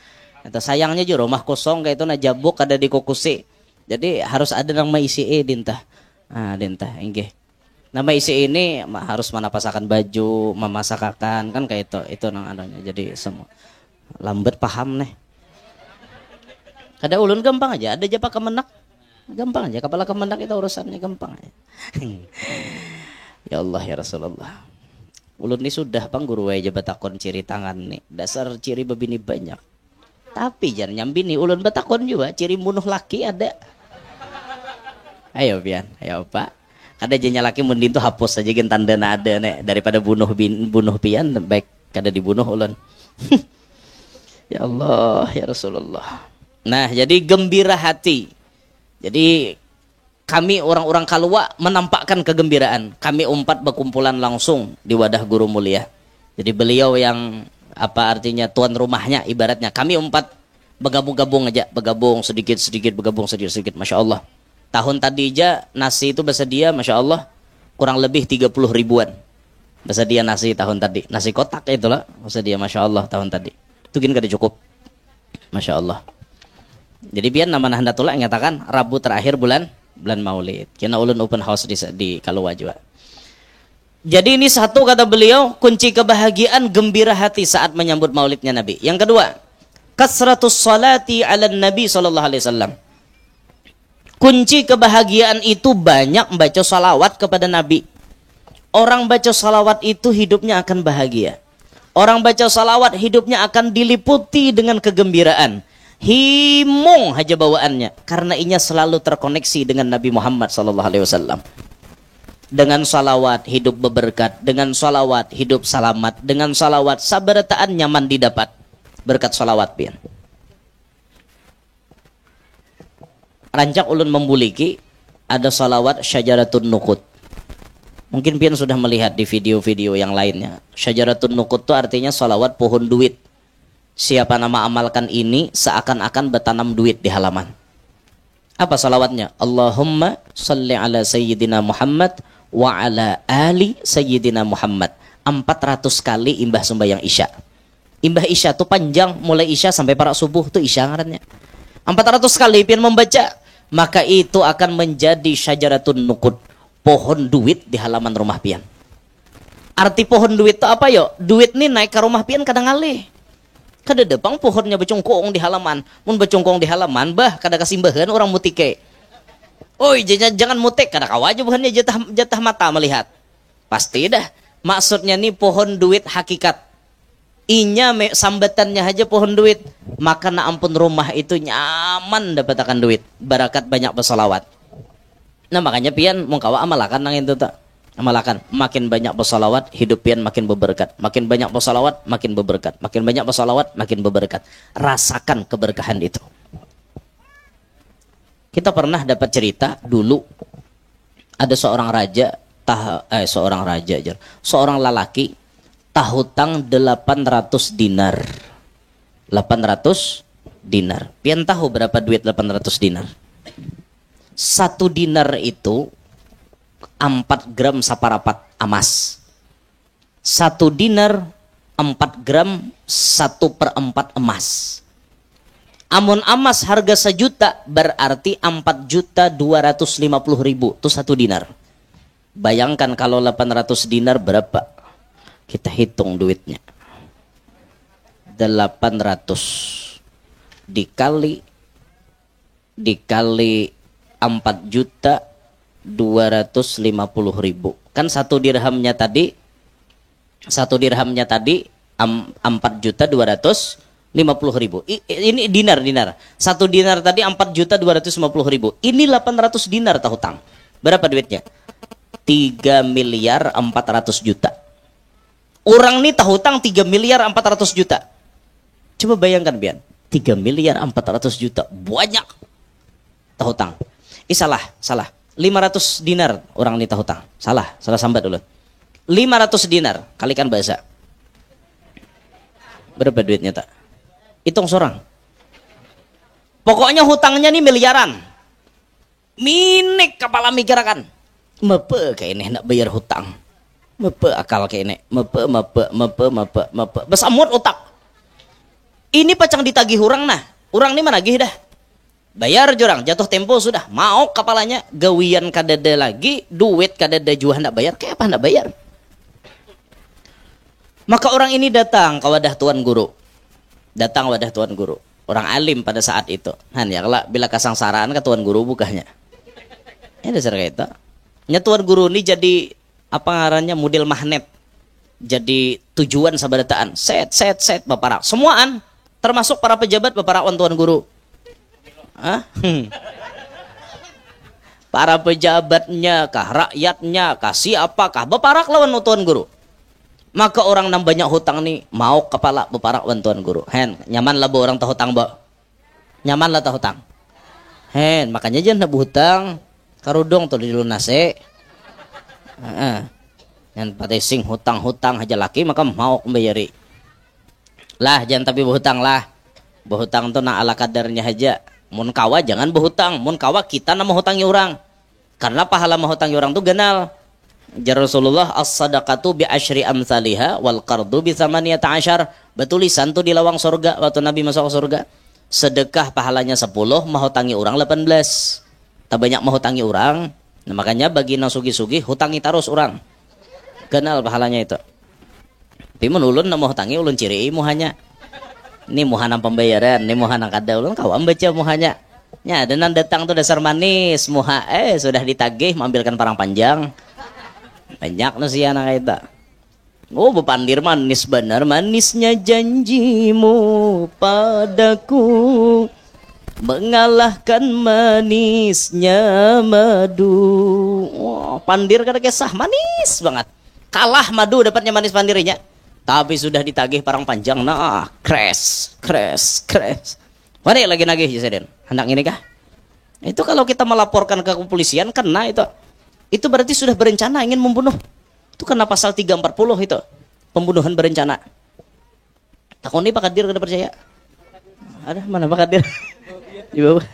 Itu sayangnya juga rumah kosong kayak itu nah jabuk ada di kokusi. Jadi harus ada nang isi dintah. Ah, dintah enggih. Nama isi ini harus menapasakan baju, memasakakan kan kayak itu nang anunya. Jadi semua lambat paham nih. Kada ulun gampang aja, ada japa kemenak. Gampang aja, kepala kemenak itu urusannya gampang aja. Ya Allah ya Rasulullah. Ulun ini sudah Bang Guru aja batakon ciri tangan nih. Dasar ciri bebini banyak. Tapi jangan nyambini ulun batakon juga ciri bunuh laki ada. Ayo pian, ayo Pak. Kada jenya laki mundin tuh hapus aja gen tanda ada nek daripada bunuh pian baik kada dibunuh ulun. Ya Allah ya Rasulullah. Nah, jadi gembira hati. Jadi kami orang-orang Kalua menampakkan kegembiraan. Kami 4 berkumpulan langsung di Wadah Guru Mulia. Jadi beliau yang apa artinya tuan rumahnya ibaratnya. Kami 4 bergabung-gabung aja, bergabung sedikit-sedikit, Masya Allah. Tahun tadi aja nasi itu bersedia Masya Allah kurang lebih 30 ribuan bersedia nasi tahun tadi, nasi kotak itulah bersedia Masya Allah tahun tadi itu gini kada cukup Masya Allah. Jadi biar nama Nahdlatullah mengatakan Rabu terakhir bulan Maulid kena ulun open house di Kalua juga. Jadi ini satu kata beliau kunci kebahagiaan gembira hati saat menyambut maulidnya Nabi. Yang kedua kasratus salati ala Nabi SAW. Kunci kebahagiaan itu banyak membaca salawat kepada Nabi. Orang baca salawat itu hidupnya akan bahagia. Orang baca salawat hidupnya akan diliputi dengan kegembiraan. Himung aja bawaannya. Karena inya selalu terkoneksi dengan Nabi Muhammad SAW. Dengan salawat hidup berberkat. Dengan salawat hidup selamat. Dengan salawat sabarataan nyaman didapat. Berkat salawat pian. Rancak ulun membuliki ada salawat syajaratun nukut. Mungkin pian sudah melihat di video-video yang lainnya. Syajaratun nuqud itu artinya salawat pohon duit. Siapa nama amalkan ini seakan-akan bertanam duit di halaman. Apa salawatnya? Allahumma salli ala sayyidina Muhammad wa ala ali sayyidina Muhammad. 400 kali imbah sembahyang isya. Imbah isya itu panjang, mulai isya sampai para subuh itu isya ngarannya. 400 kali pian membaca, maka itu akan menjadi syajaratun nuqud, pohon duit di halaman rumah pian. Arti pohon duit itu apa yo? Duit nih naik ke rumah pian kadang ngalih. Kada depang pohonnya becungkung di halaman. Mun becungkung di halaman, bah kada kasimbahan orang mutike. Oi, jangan mutik, kada kawaja bukannya jatah mata melihat. Pasti dah. Maksudnya nih pohon duit hakikat. Inya sambatannya aja pohon duit. Maka na ampun rumah itu nyaman dapat akan duit. Barakat banyak bersolawat. Nah makanya pian mungkawa amalakan nang itu tak. Amalakan. Makin banyak bersolawat, hidup pian makin berberkat. Makin banyak bersolawat, makin berberkat. Makin banyak bersolawat, makin berberkat. Rasakan keberkahan itu. Kita pernah dapat cerita dulu. Ada seorang raja. Seorang lalaki tahutang 800 dinar. 800 dinar. Pian tahu berapa duit 800 dinar? 1 dinar itu 4 gram saparapat emas. 1 dinar 4 gram 1/4 emas. Amun emas harga 1 juta berarti 4.250.000 itu 1 dinar. Bayangkan kalau 800 dinar berapa? Kita hitung duitnya. 800 dikali 4.250.000. Kan 1 dirhamnya tadi 4.250.000. Ini dinar. 1 dinar tadi 4.250.000. Ini 800 dinar tahu hutang. Berapa duitnya? 3.400.000.000. Orang nih tahu hutang 3.400.000.000. Coba bayangkan Bian, 3.400.000.000 banyak tahu hutang. Salah. 500 dinar orang nih tahu hutang. Salah sambat dulu. 500 dinar kalikan bahasa. Berapa duitnya tak? Hitung seorang. Pokoknya hutangnya nih miliaran. Minik kepala mikirakan. Mepe kayak ini nak bayar hutang. Mepe akal kayak ini. Mepe. Besamut otak. Ini pacang ditagih orang nah. Orang ini mana nagih dah. Bayar jorang, jatuh tempo sudah. Mau kepalanya gawian kadada lagi, duit kadada jua hendak bayar. Kayak apa hendak bayar? Maka orang ini datang ke wadah tuan guru. Orang alim pada saat itu. Han ya kalau bila kasangsaraan ke tuan guru bukanya. Ini dasar kayak itu. Nya tuan guru ini jadi apa ngarannya model magnet. Jadi tujuan sabadataan. Set baparak. Semuaan termasuk para pejabat baparakan tuan guru. Para pejabatnya kah, rakyatnya kah, siapakah baparak lawan tuan guru. Maka orang yang banyak hutang nih mau kepala baparak wan tuan guru. Hen, nyaman lah orang tahu hutang ba. Nyaman lah tahu hutang. Hen, makanya jangan nak hutang. Karudong tuh dilunase. Yang pada sing hutang aja laki maka mau membayari. Lah jangan tapi berhutang lah. Berhutang tuh nak ala kadarnya aja. Mun kawa jangan berhutang. Mun kawa kita nama hutangi orang. Karena pahala menghutangi orang tuh genal. Jar Rasulullah as-sadaqatu bi asyri amsalihha wal qardu bi tsamaniyata asyar. Betulisan tuh di lawang surga waktu Nabi masuk surga. Sedekah pahalanya 10, menghutangi orang 18. Tak banyak menghutangi orang. Nah, makanya bagi nang sugi-sugi hutangi terus orang. Kenal pahalanya itu. Tapi mun ulun na menghutangi ulun ciri muhanya. Ini muhana pembayaran, ini muhana kada ulun kawan baca muhanya. Nya dan datang tuh dasar manis muha sudah ditagih mengambilkan parang panjang. Banyak nu sia anak kita. Oh bepandir manis benar manisnya janjimu padaku. Mengalahkan manisnya madu. Wah, pandir kada kisah manis banget. Kalah madu dapatnya manis pandirinya. Tapi sudah ditagih parang panjang. Nah, crash. Mana lagi nagih ya Seden? Hendak ini kah? Itu kalau kita melaporkan ke kepolisian kena itu. itu berarti sudah berencana ingin membunuh. Itu kena pasal 340 itu, pembunuhan berencana. Takon ini Pak Kadir kada percaya? Ada mana Pak Kadir? Di bawah.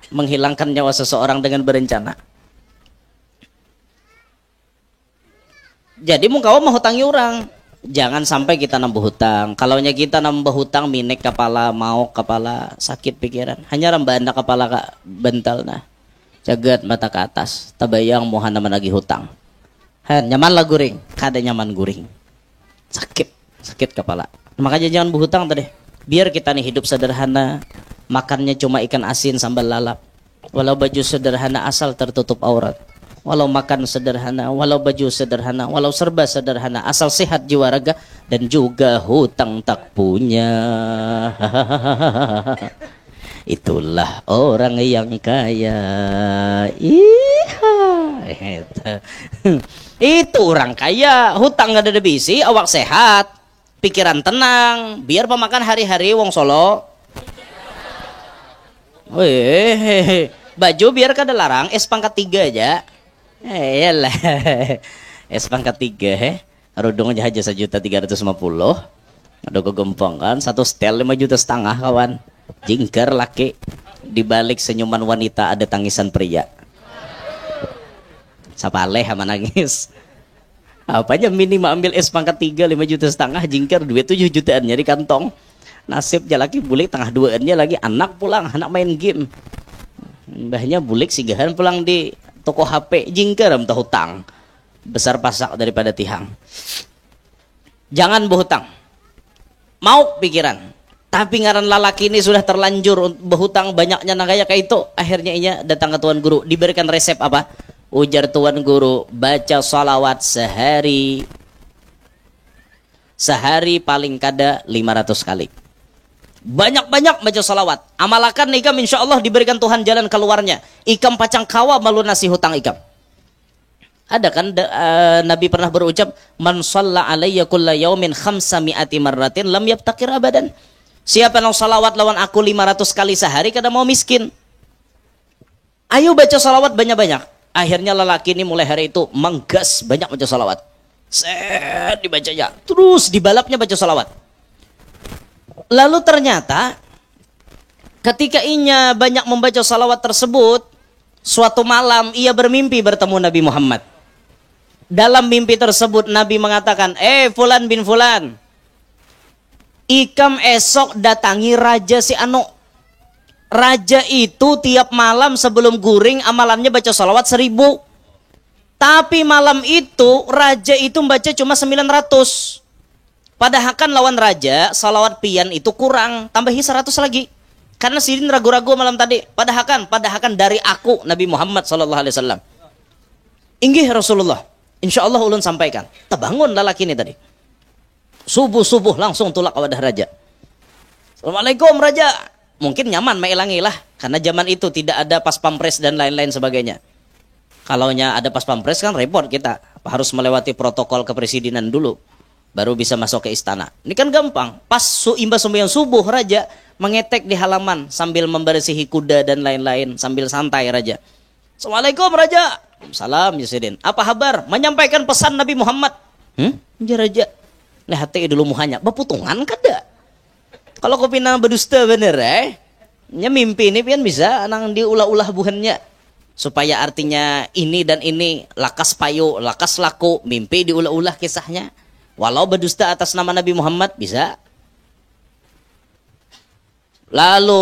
Menghilangkan nyawa seseorang dengan berencana. Jadi mungkawa mau hutangi orang, jangan sampai kita nambah hutang. Kalaunya kita nambah hutang, minek kepala, mau kepala, sakit pikiran. Hanya rambanda kepala kak bental nah. Jagat mata ke atas, tabayang mohon nama lagi hutang. Nyaman lah guring, kada nyaman guring. Sakit kepala. Makanya jangan berhutang tadi. Biar kita nih hidup sederhana, makannya cuma ikan asin sambal lalap. Walau baju sederhana asal tertutup aurat. Walau makan sederhana, walau baju sederhana, walau serba sederhana, asal sehat jiwa raga dan juga hutang tak punya. Itulah orang yang kaya. Itu orang kaya, hutang gak ada bisi, awak sehat, pikiran tenang, biar pemakan hari-hari wong Solo. Baju biar kada larang, es pangkat 3 aja. Yalah. Es pangkat 3 rudung aja 1.350.000. Ada kegempong kan, 1 setel 5,5 juta kawan. Jingkar laki, dibalik senyuman wanita ada tangisan pria. Sapaleh sama nangis. Apanya minimal ambil es pangkat 3 5,5 juta, jingkar duit 7 jutaannya di kantong. Nasib laki bulik tengah 2-annya lagi, anak pulang, anak main game. Mbahnya bulik sigahan pulang di toko HP, jingkar minta hutang. Besar pasak daripada tihang. Jangan berhutang. Mau pikiran. Tapi ngaran lalaki ini sudah terlanjur berhutang banyaknya nagaya kayak itu. Akhirnya inya datang ke Tuan Guru, diberikan resep apa? Ujar Tuan Guru, baca salawat sehari paling kada 500 kali. Banyak-banyak baca salawat. Amalkan ikam, insya Allah diberikan Tuhan jalan keluarnya. Ikam pacang kawa melunasi hutang ikam. Ada kan Nabi pernah berucap, man shalla alayya kulla yaumin 500 marratin lam yabtakir abadan. Siapa yang salawat lawan aku 500 kali sehari kada mau miskin. Ayo baca salawat banyak-banyak. Akhirnya lelaki ini mulai hari itu menggas banyak baca salawat. Dibacanya, terus dibalapnya baca salawat. Lalu ternyata ketika inya banyak membaca salawat tersebut, suatu malam ia bermimpi bertemu Nabi Muhammad. Dalam mimpi tersebut Nabi mengatakan, Fulan bin Fulan, ikam esok datangi raja si Anu. Raja itu tiap malam sebelum guring amalannya baca salawat 1.000. Tapi malam itu raja itu membaca cuma 900. Padahal kan lawan raja salawat pian itu kurang, tambahi 100 lagi. Karena sidin ragu-ragu malam tadi. Padahal kan dari aku Nabi Muhammad SAW. Inggih Rasulullah, insya Allah ulun sampaikan. Terbangun lelaki ini tadi. Subuh langsung tulak kepada raja. Assalamualaikum raja. Mungkin nyaman mailangilah, karena zaman itu tidak ada pas pampres dan lain-lain sebagainya. Kalaunya ada pas pampres kan repot kita, harus melewati protokol kepresidenan dulu, baru bisa masuk ke istana. Ini kan gampang, pas imbas sembahyang subuh raja mengetek di halaman sambil membersihi kuda dan lain-lain, sambil santai raja. Assalamualaikum raja. Salam Yusidin. Apa kabar? Menyampaikan pesan Nabi Muhammad. Raja. Lihat dulu muhanya, beputungan kada? Kalau kau pinang berdusta bener nya mimpi ini pian bisa nang diulah-ulah buhannya. Supaya artinya ini dan ini, lakas payu, lakas laku, mimpi diulah-ulah kisahnya. Walau berdusta atas nama Nabi Muhammad bisa. Lalu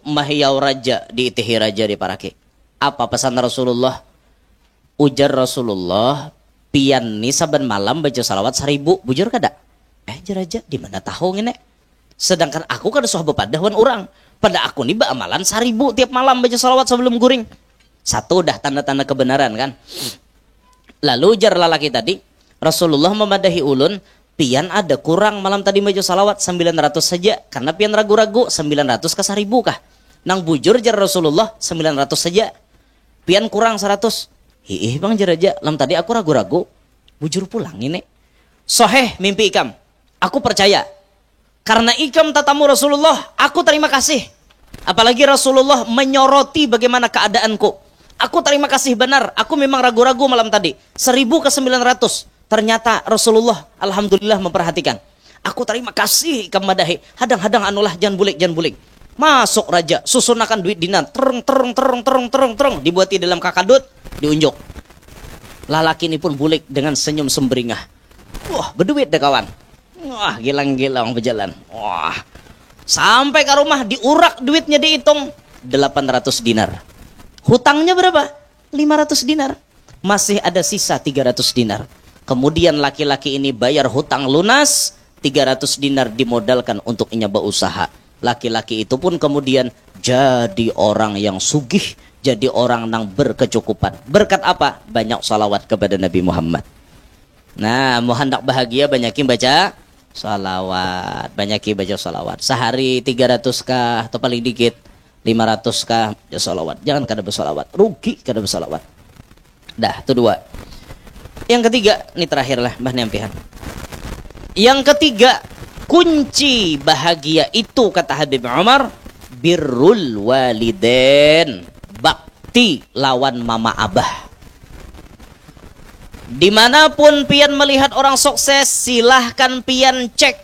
mahiyau raja diitihi raja di parake. Apa pesan Rasulullah? Ujar Rasulullah, pian ni saban malam baca salawat 1.000, bujur kada? Raja di mana tahu ngene? Sedangkan aku kada sahabat padawan orang. Pada aku nih amalan 1.000 tiap malam baca salawat sebelum guring. Satu dah tanda-tanda kebenaran kan. Lalu ujar lelaki tadi, Rasulullah memadahi ulun, pian ada kurang malam tadi baca salawat 900 saja. Karena pian ragu-ragu 900 ke 1.000 kah? Nang bujur jar Rasulullah 900 saja. Pian kurang 100. Bang jeraja, lam tadi aku ragu-ragu. Bujur pulang ini. Soheh mimpi ikam. Aku percaya. Karena ikam tatamu Rasulullah, aku terima kasih. Apalagi Rasulullah menyoroti bagaimana keadaanku. Aku terima kasih benar. Aku memang ragu-ragu malam tadi. 1.000 ke 900. Ternyata Rasulullah alhamdulillah memperhatikan. Aku terima kasih ikam madahi. Hadang-hadang anulah jangan bulik. Masuk raja, susunakan duit dinar. Tereng. Dibuati dalam kakadut, diunjuk. Lalaki ini pun bulik dengan senyum sumringah. Wah, berduit deh kawan. Wah, gilang-gilang berjalan. Wah. Sampai ke rumah diurak duitnya, dihitung 800 dinar. Hutangnya berapa? 500 dinar. Masih ada sisa 300 dinar. Kemudian laki-laki ini bayar hutang lunas, 300 dinar dimodalkan untuk nyaba usaha. Laki-laki itu pun kemudian jadi orang yang sugih, jadi orang yang berkecukupan. Berkat apa? Banyak salawat kepada Nabi Muhammad. Nah, mau hendak bahagia banyakin baca salawat. Banyakin baca salawat. Sehari 300 kah atau paling dikit 500 kah ya salawat. Jangan kada bersalawat. Rugi kada bersalawat. Dah, itu dua. Yang ketiga, ini terakhir lah Mbah Nyampihan. Yang ketiga, kunci bahagia itu kata Habib Umar, birrul walidain, bakti lawan mama abah. Dimanapun pian melihat orang sukses, silahkan pian cek,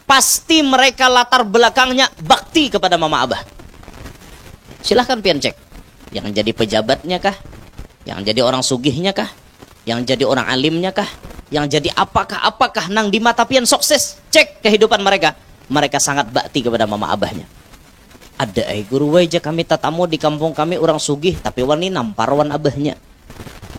pasti mereka latar belakangnya bakti kepada mama abah. Silahkan pian cek, yang jadi pejabatnya kah, yang jadi orang sugihnya kah, yang jadi orang alimnya kah, yang jadi apakah nang di mata pian sukses. Cek kehidupan mereka, mereka sangat bakti kepada mama abahnya. Ada guru waja kami tatamu di kampung kami orang sugih tapi wani namparwan abahnya.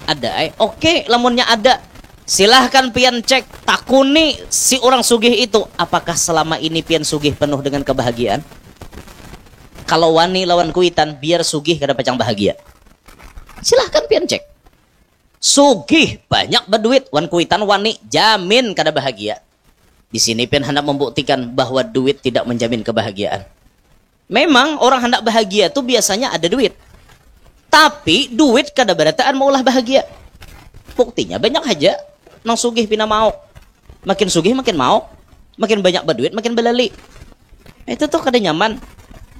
Ada oke, lamunnya ada, silahkan pian cek, takuni si orang sugih itu apakah selama ini pian sugih penuh dengan kebahagiaan. Kalau wani lawan kuitan biar sugih kada pacang bahagia, silahkan pian cek. Sugih banyak berduit, wan kuitan wani jamin kada bahagia. Di sini pian hendak membuktikan bahwa duit tidak menjamin kebahagiaan. Memang orang hendak bahagia tuh biasanya ada duit, tapi duit kada berataan maulah bahagia. Buktinya banyak aja nang sugih pina mau, makin sugih makin mau, makin banyak berduit makin belali. Itu tuh kada nyaman.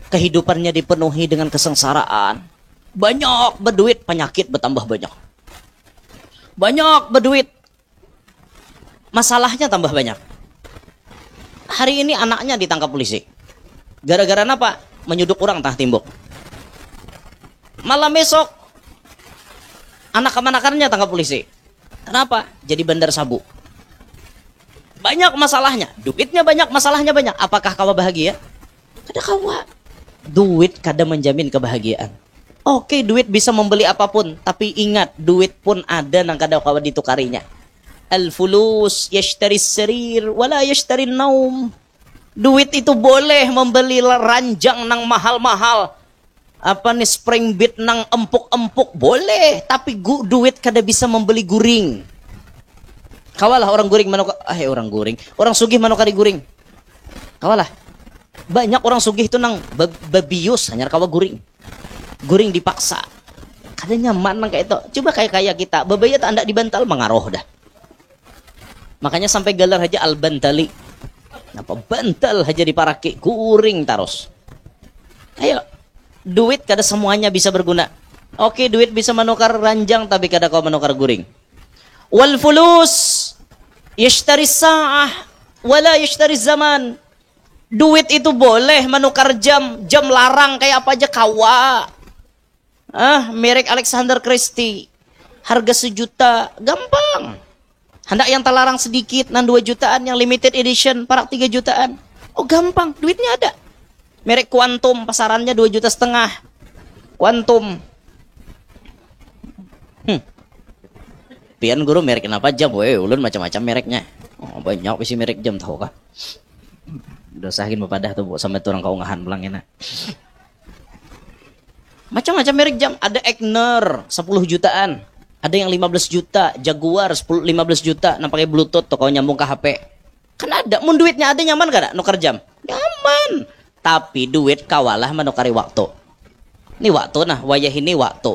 Kehidupannya dipenuhi dengan kesengsaraan. Banyak berduit, penyakit bertambah banyak. Banyak berduit, masalahnya tambah banyak. Hari ini anaknya ditangkap polisi. Gara-gara apa? Menyuduk orang tah timbuk. Malam besok anak kemanakannya tangkap polisi. Kenapa? Jadi bandar sabu. Banyak masalahnya, duitnya banyak, masalahnya banyak. Apakah kawa bahagia? Kada kawa. Duit kada menjamin kebahagiaan. Oke, duit bisa membeli apapun, tapi ingat, duit pun ada nang kada kawa ditukarinya. Al-fulus yashtari sarir wala yashtari naum. Duit itu boleh membeli ranjang nang mahal-mahal. Apa nih spring bed nang empuk-empuk boleh, tapi duit kada bisa membeli guring. Kawalah orang guring manuk orang guring. Orang sugih manuk kali guring. Kawalah. Banyak orang sugih itu nang babius hanya kawa guring. Guring dipaksa. Kada nyaman nang kayak itu. Coba kayak kita, babaya tak anda dibantal mengaruh dah. Makanya sampai galar aja al-bantali. Napa bantal aja diparaki, guring terus. Ayo, duit kada semuanya bisa berguna. Oke, duit bisa menukar ranjang tapi kada kau menukar guring. Wal fulus yashtari sa'ah wala yashtari zaman. Duit itu boleh menukar jam, jam larang kayak apa aja kawa. Merek Alexander Christie, harga 1 juta, gampang. Hendak yang terlarang sedikit, nan 2 jutaan, yang limited edition, parak 3 jutaan. Oh gampang, duitnya ada. Merek Quantum, pasarannya 2,5 juta. Quantum. Pian guru merek kenapa jam? Ulun macam-macam mereknya. Oh, banyak isi merek jam tahu kah? Udah sahin papadah tuh sampai turang kaungahan belangina. Macam-macam merek jam, ada Egner 10 jutaan. Ada yang 15 juta, Jaguar 15 juta, nah pakai Bluetooth tuh kalau nyambung ke HP. Kan ada, mun duitnya ada nyaman kada nukar jam? Nyaman. Tapi duit kawalah menukari waktu. Ini waktu nah, wayah ini waktu.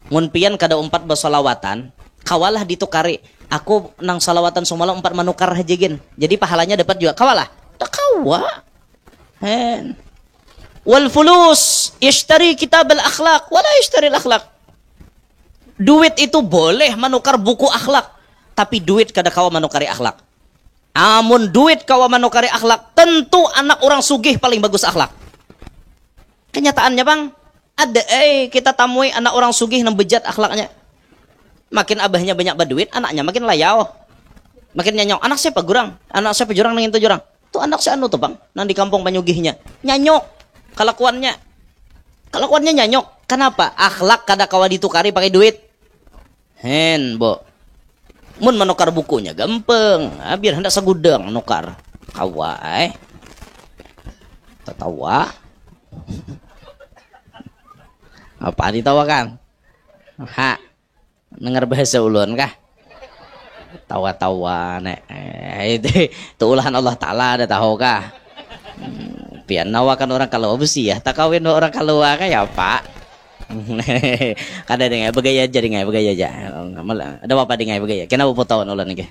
Mun pian kada 4 bersolawatan, kawalah ditukari. Aku nang salawatan semalam 4 menukar aja gin. Jadi pahalanya dapat juga kawalah. Tak kawa. Wal fulus yashtari kitab al akhlaq wala yashtari al akhlaq. Duit itu boleh menukar buku akhlak, tapi duit kada kawa menukari akhlak. Amun duit kawa menukari akhlak, tentu anak orang sugih paling bagus akhlak. Kenyataannya bang, ada kita tamui anak orang sugih yang bejat akhlaknya. Makin abahnya banyak berduit, anaknya makin layau, makin nyanyok. Anak siapa gurang? Anak siapa jurang nang itu jurang? Tuh anak si anu tuh bang, nang di kampung Banyugihnya nyanyok, kelakuannya nyanyok. Kenapa? Akhlak kada kawa ditukari pakai duit. Bo, mun menukar bukunya gampang, biar hendak segudang nukar. Kawa tertawa. Apa ditawakan? Dengar bahasa ulun kah? Tawa-tawa nek. Itu ulahan Allah Ta'ala, ada tahu kah? Pian nawakan orang kalau besi ya, tak kawin orang kalau kah ya Pak? Kada dengai begaya aja, dengai begaya aja. Ada apa dengai begaya? Kenapa potawan ulan nge?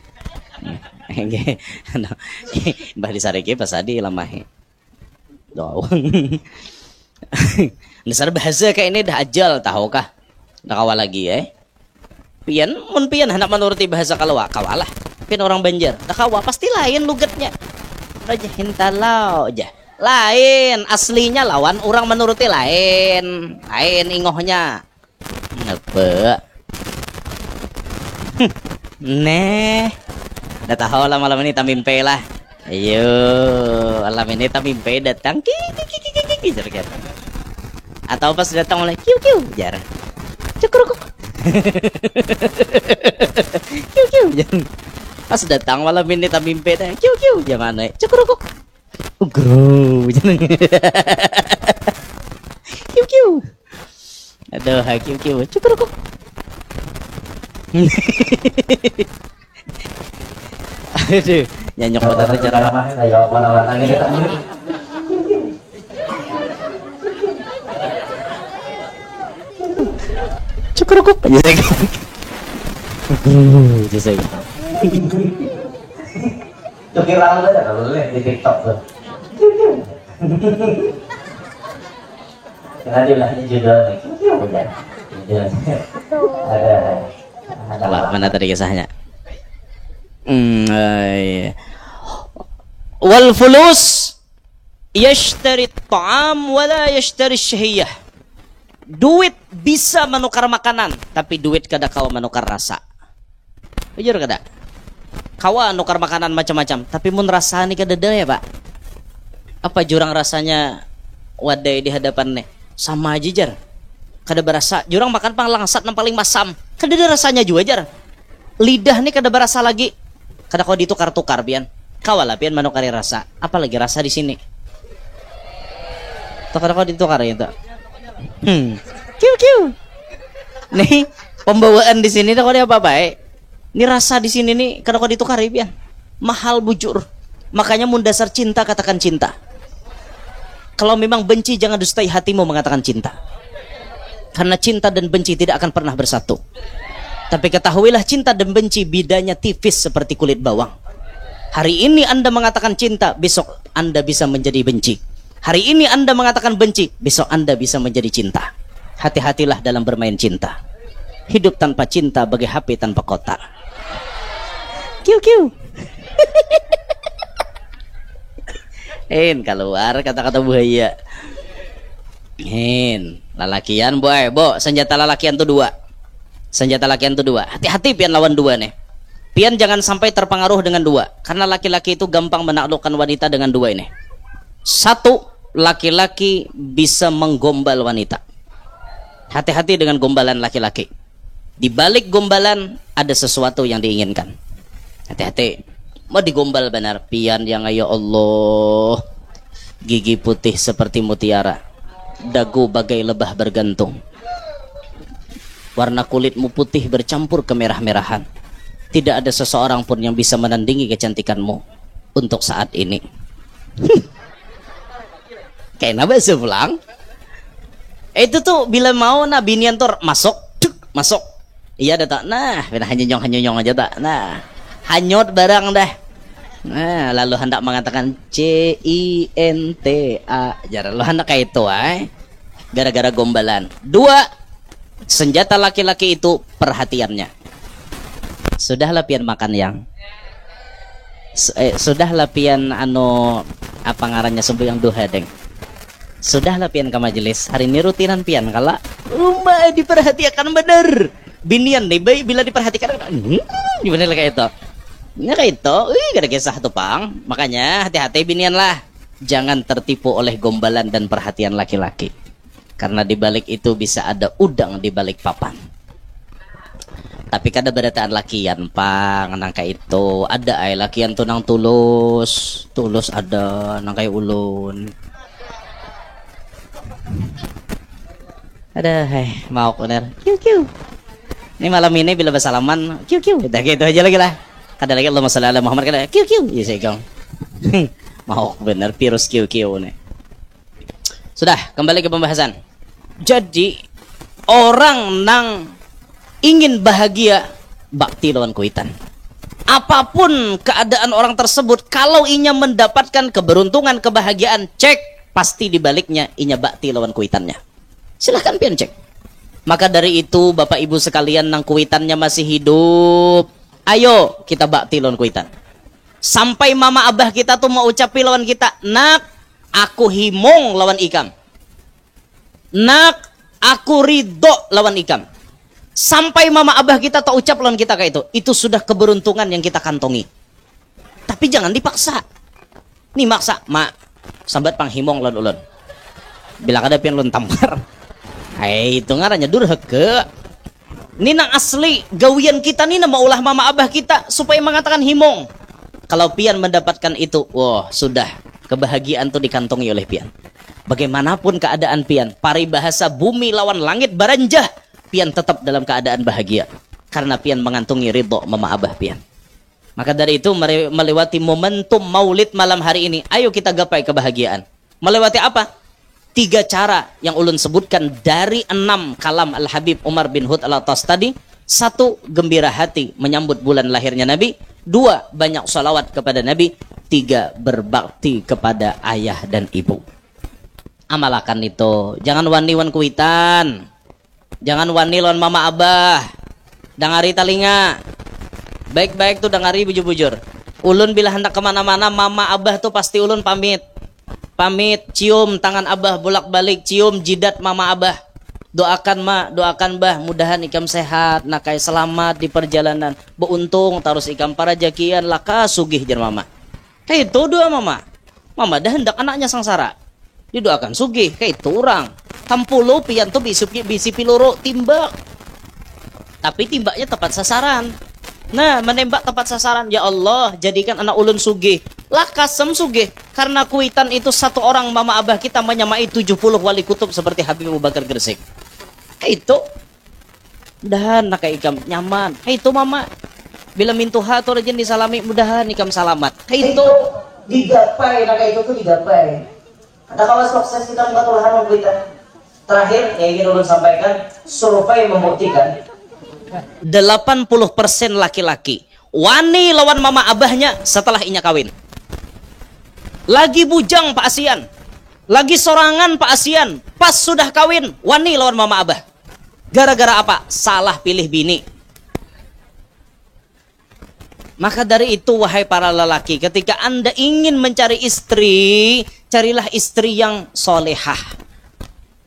Bah disareke pasadi lamahe. Doang. Dasar bahasa kayak ini dah ajal tahu kah? Dah kawal lagi Pian hendak menuruti bahasa kawalah. Pian orang Banjar, dah kawa pasti lain lugatnya. Raja hintalau aja. Lain aslinya lawan orang menuruti lain ingohnya. Ngapa? Dah tahu lah malam ini tamimpe lah. Ayo, malam ini tamimpe datang. Jar. Atau pas datang mulai kiu jar. Cukuruk. Kiu jar. Pas datang malam ini tamimpe dah kiu jangan cukuruk. Ugro. Kiu. Aduh, kiu. Cukuruk. Aduh, nyanyok pada cara mah ayo mana-mana kita. Cukup. Jadi itu viral aja kalau lihat di TikTok tuh. Karena dia bilangnya judulnya. Ada. Mana tadi kisahnya? Wal fulus yashtari ta'am wala yashtari syahiyah. Duit bisa menukar makanan, tapi duit kada kawa menukar rasa. Jujur kada? Kawa nukar makanan macam-macam, tapi mun rasa ni kada ya pak. Apa jurang rasanya wadai di hadapan nih? Sama aja jar. Kada berasa. Jurang makan pang langsat yang paling masam. Kada ada rasanya juga jar. Lidah nih kada berasa lagi. Kada kau ditukar-tukar pian. Kawalah pian menukari rasa. Apalagi rasa di sini. Tuh kada kau ditukar ya tuh. Kiu. Nih pembawaan di sini dah kau dia apa baik. Ini rasa di sini nih kada kau ditukar pian. Mahal bujur. Makanya mun dasar cinta katakan cinta. Kalau memang benci jangan dustai hatimu mengatakan cinta. Karena cinta dan benci tidak akan pernah bersatu. Tapi ketahuilah cinta dan benci bedanya tipis seperti kulit bawang. Hari ini Anda mengatakan cinta, besok Anda bisa menjadi benci. Hari ini Anda mengatakan benci, besok Anda bisa menjadi cinta. Hati-hatilah dalam bermain cinta. Hidup tanpa cinta bagai HP tanpa kotak. Kiu. Keluar kata-kata buaya. Lalakian bo, senjata lalakian tuh dua. Hati-hati pian lawan dua nih. Pian jangan sampai terpengaruh dengan dua, karena laki-laki itu gampang menaklukkan wanita dengan dua ini. Satu, laki-laki bisa menggombal wanita. Hati-hati dengan gombalan laki-laki. Di balik gombalan ada sesuatu yang diinginkan. Hati-hati. Mau digombal benar, pian yang ya Allah, gigi putih seperti mutiara, dagu bagai lebah bergantung, warna kulitmu putih bercampur kemerah-merahan. Tidak ada seseorang pun yang bisa menandingi kecantikanmu untuk saat ini. Kayaknya bahasa pulang. Itu tuh bila mau Nabi Niantor masuk. Iya dah tak. Nah, hanyonyong aja tak. Nah, hanyut barang dah. Nah, lalu hendak mengatakan CINTA. Jangan lu hendak kayak itu, gara-gara gombalan. Dua, Senjata laki-laki itu perhatiannya. Sudahlah pian makan yang. Sudahlah pian apa ngarannya sembuh yang duha deng. Sudahlah pian ke majelis. Hari ini rutinan pian kala rumah diperhatikan bener. Binian nih bayi bila diperhatikan gimana kayak itu. Ini kayak itu, gak ada kisah tuh pang. Makanya hati-hati binian lah. Jangan tertipu oleh gombalan dan perhatian laki-laki. Karena di balik itu bisa ada udang di balik papan. Tapi kada berataan lakian pang nangka itu ada ay lakian tunang tulus ada nangkai ulun ada mau bener kiu ini malam ini bila bersalaman kiu udah gitu aja lagi lah ada lagi Allahumma shalli ala Muhammad kada kiu ya saya mau bener virus kiu nih. Sudah kembali ke pembahasan. Jadi orang nang ingin bahagia, bakti lawan kuitan. Apapun keadaan orang tersebut, kalau inya mendapatkan keberuntungan, kebahagiaan, cek pasti dibaliknya inya bakti lawan kuitannya. Silahkan pian cek. Maka dari itu Bapak Ibu sekalian nang kuitannya masih hidup, ayo kita bakti lawan kuitan. Sampai mama abah kita tuh mau ucapi lawan kita, nak aku himong lawan ikam, nak aku ridho lawan ikam. Sampai mama abah kita tak ucap lawan kita kayak itu sudah keberuntungan yang kita kantongi. Tapi jangan dipaksa. Nih maksa, mak sambat panghimong lawan ulun. Bila kada pian ulun tampar. Itu ngarannya durhaka. Ini nang asli gawian kita nih nama ulah mama abah kita supaya mengatakan himong. Kalau pian mendapatkan itu, wah sudah kebahagiaan tuh dikantongi oleh pian. Bagaimanapun keadaan pian, paribahasa bumi lawan langit baranjah, pian tetap dalam keadaan bahagia karena pian mengantungi ridho mama abah pian. Maka dari itu melewati momentum maulid malam hari ini, ayo kita gapai kebahagiaan. Melewati apa? 3 cara yang ulun sebutkan dari 6 kalam Al-Habib Umar bin Hud Al-Attas tadi. 1, gembira hati menyambut bulan lahirnya Nabi. 2, banyak salawat kepada Nabi. 3, berbakti kepada ayah dan ibu. Amalakan itu. Jangan wani-wan kuitan. Jangan wani lawan mama abah. Dangari talinga. Baik-baik tuh dangari bujur-bujur. Ulun bila hendak kemana-mana, mama abah tuh pasti ulun pamit. Pamit, cium tangan abah bolak-balik, cium jidat mama abah. Doakan mak, doakan bah, mudahan ikam sehat, nakai selamat di perjalanan. Beuntung tarus ikam para jakian laka sugih jar mama. Kayak itu doa mama. Mama dah hendak anaknya sangsara. Didoakan sugih, kayak itu orang. Tampulo pian tuh bisi piloro timbak. Tapi timbaknya tepat sasaran. Nah, menembak tepat sasaran. Ya Allah, jadikan anak ulun sugih. Lah kasem sugih. Karena kuitan itu 1 orang mama abah kita menyamai 70 wali kutub seperti Habib Abu Bakar Gresik. Kayak itu. Mudahan nak ikam nyaman. Kayak itu mama. Bila mintuha atau rajin disalami, mudahan ikam selamat. Kayak itu. Digapai, nak itu tuh digapai. Ada kalau sukses kita mengatulhan kuitan. Terakhir yang ingin ulun sampaikan, survei membuktikan 80% laki-laki wani lawan mama abahnya setelah inya kawin. Lagi bujang Pak Asian, lagi sorangan Pak Asian, pas sudah kawin wani lawan mama abah. Gara-gara apa? Salah pilih bini. Maka dari itu wahai para lelaki, ketika Anda ingin mencari istri, carilah istri yang solehah,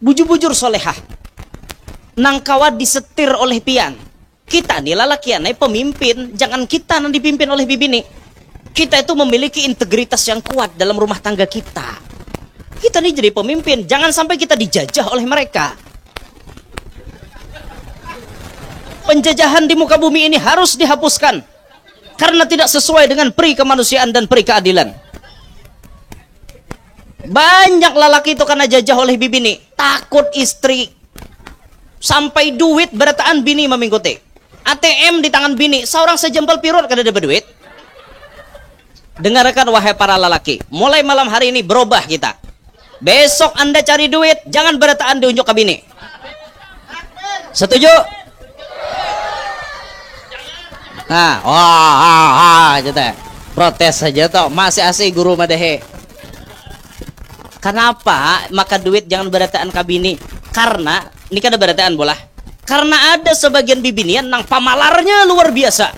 bujur-bujur solehah, nang kawat disetir oleh pian. Kita nih lalakian pemimpin, jangan kita nang dipimpin oleh bibini. Kita itu memiliki integritas yang kuat dalam rumah tangga kita. Kita nih jadi pemimpin, jangan sampai kita dijajah oleh mereka. Penjajahan di muka bumi ini harus dihapuskan karena tidak sesuai dengan peri kemanusiaan dan peri keadilan. Banyak lelaki itu karena jajah oleh bibini, takut istri, sampai duit berataan bini memingkuti. ATM di tangan bini, seorang sejempel pirut kada dapat duit. Dengarkan wahai para lelaki, mulai malam hari ini berubah kita. Besok Anda cari duit, jangan berataan diunjuk ke bini. Setuju? Nah, gitu. Protes saja toh, masih asih guru madehe. Kenapa? Maka duit jangan berataan ke bini. Karena ini kan ada berataan bolah. Karena ada sebagian bibinian nang pamalarnya luar biasa.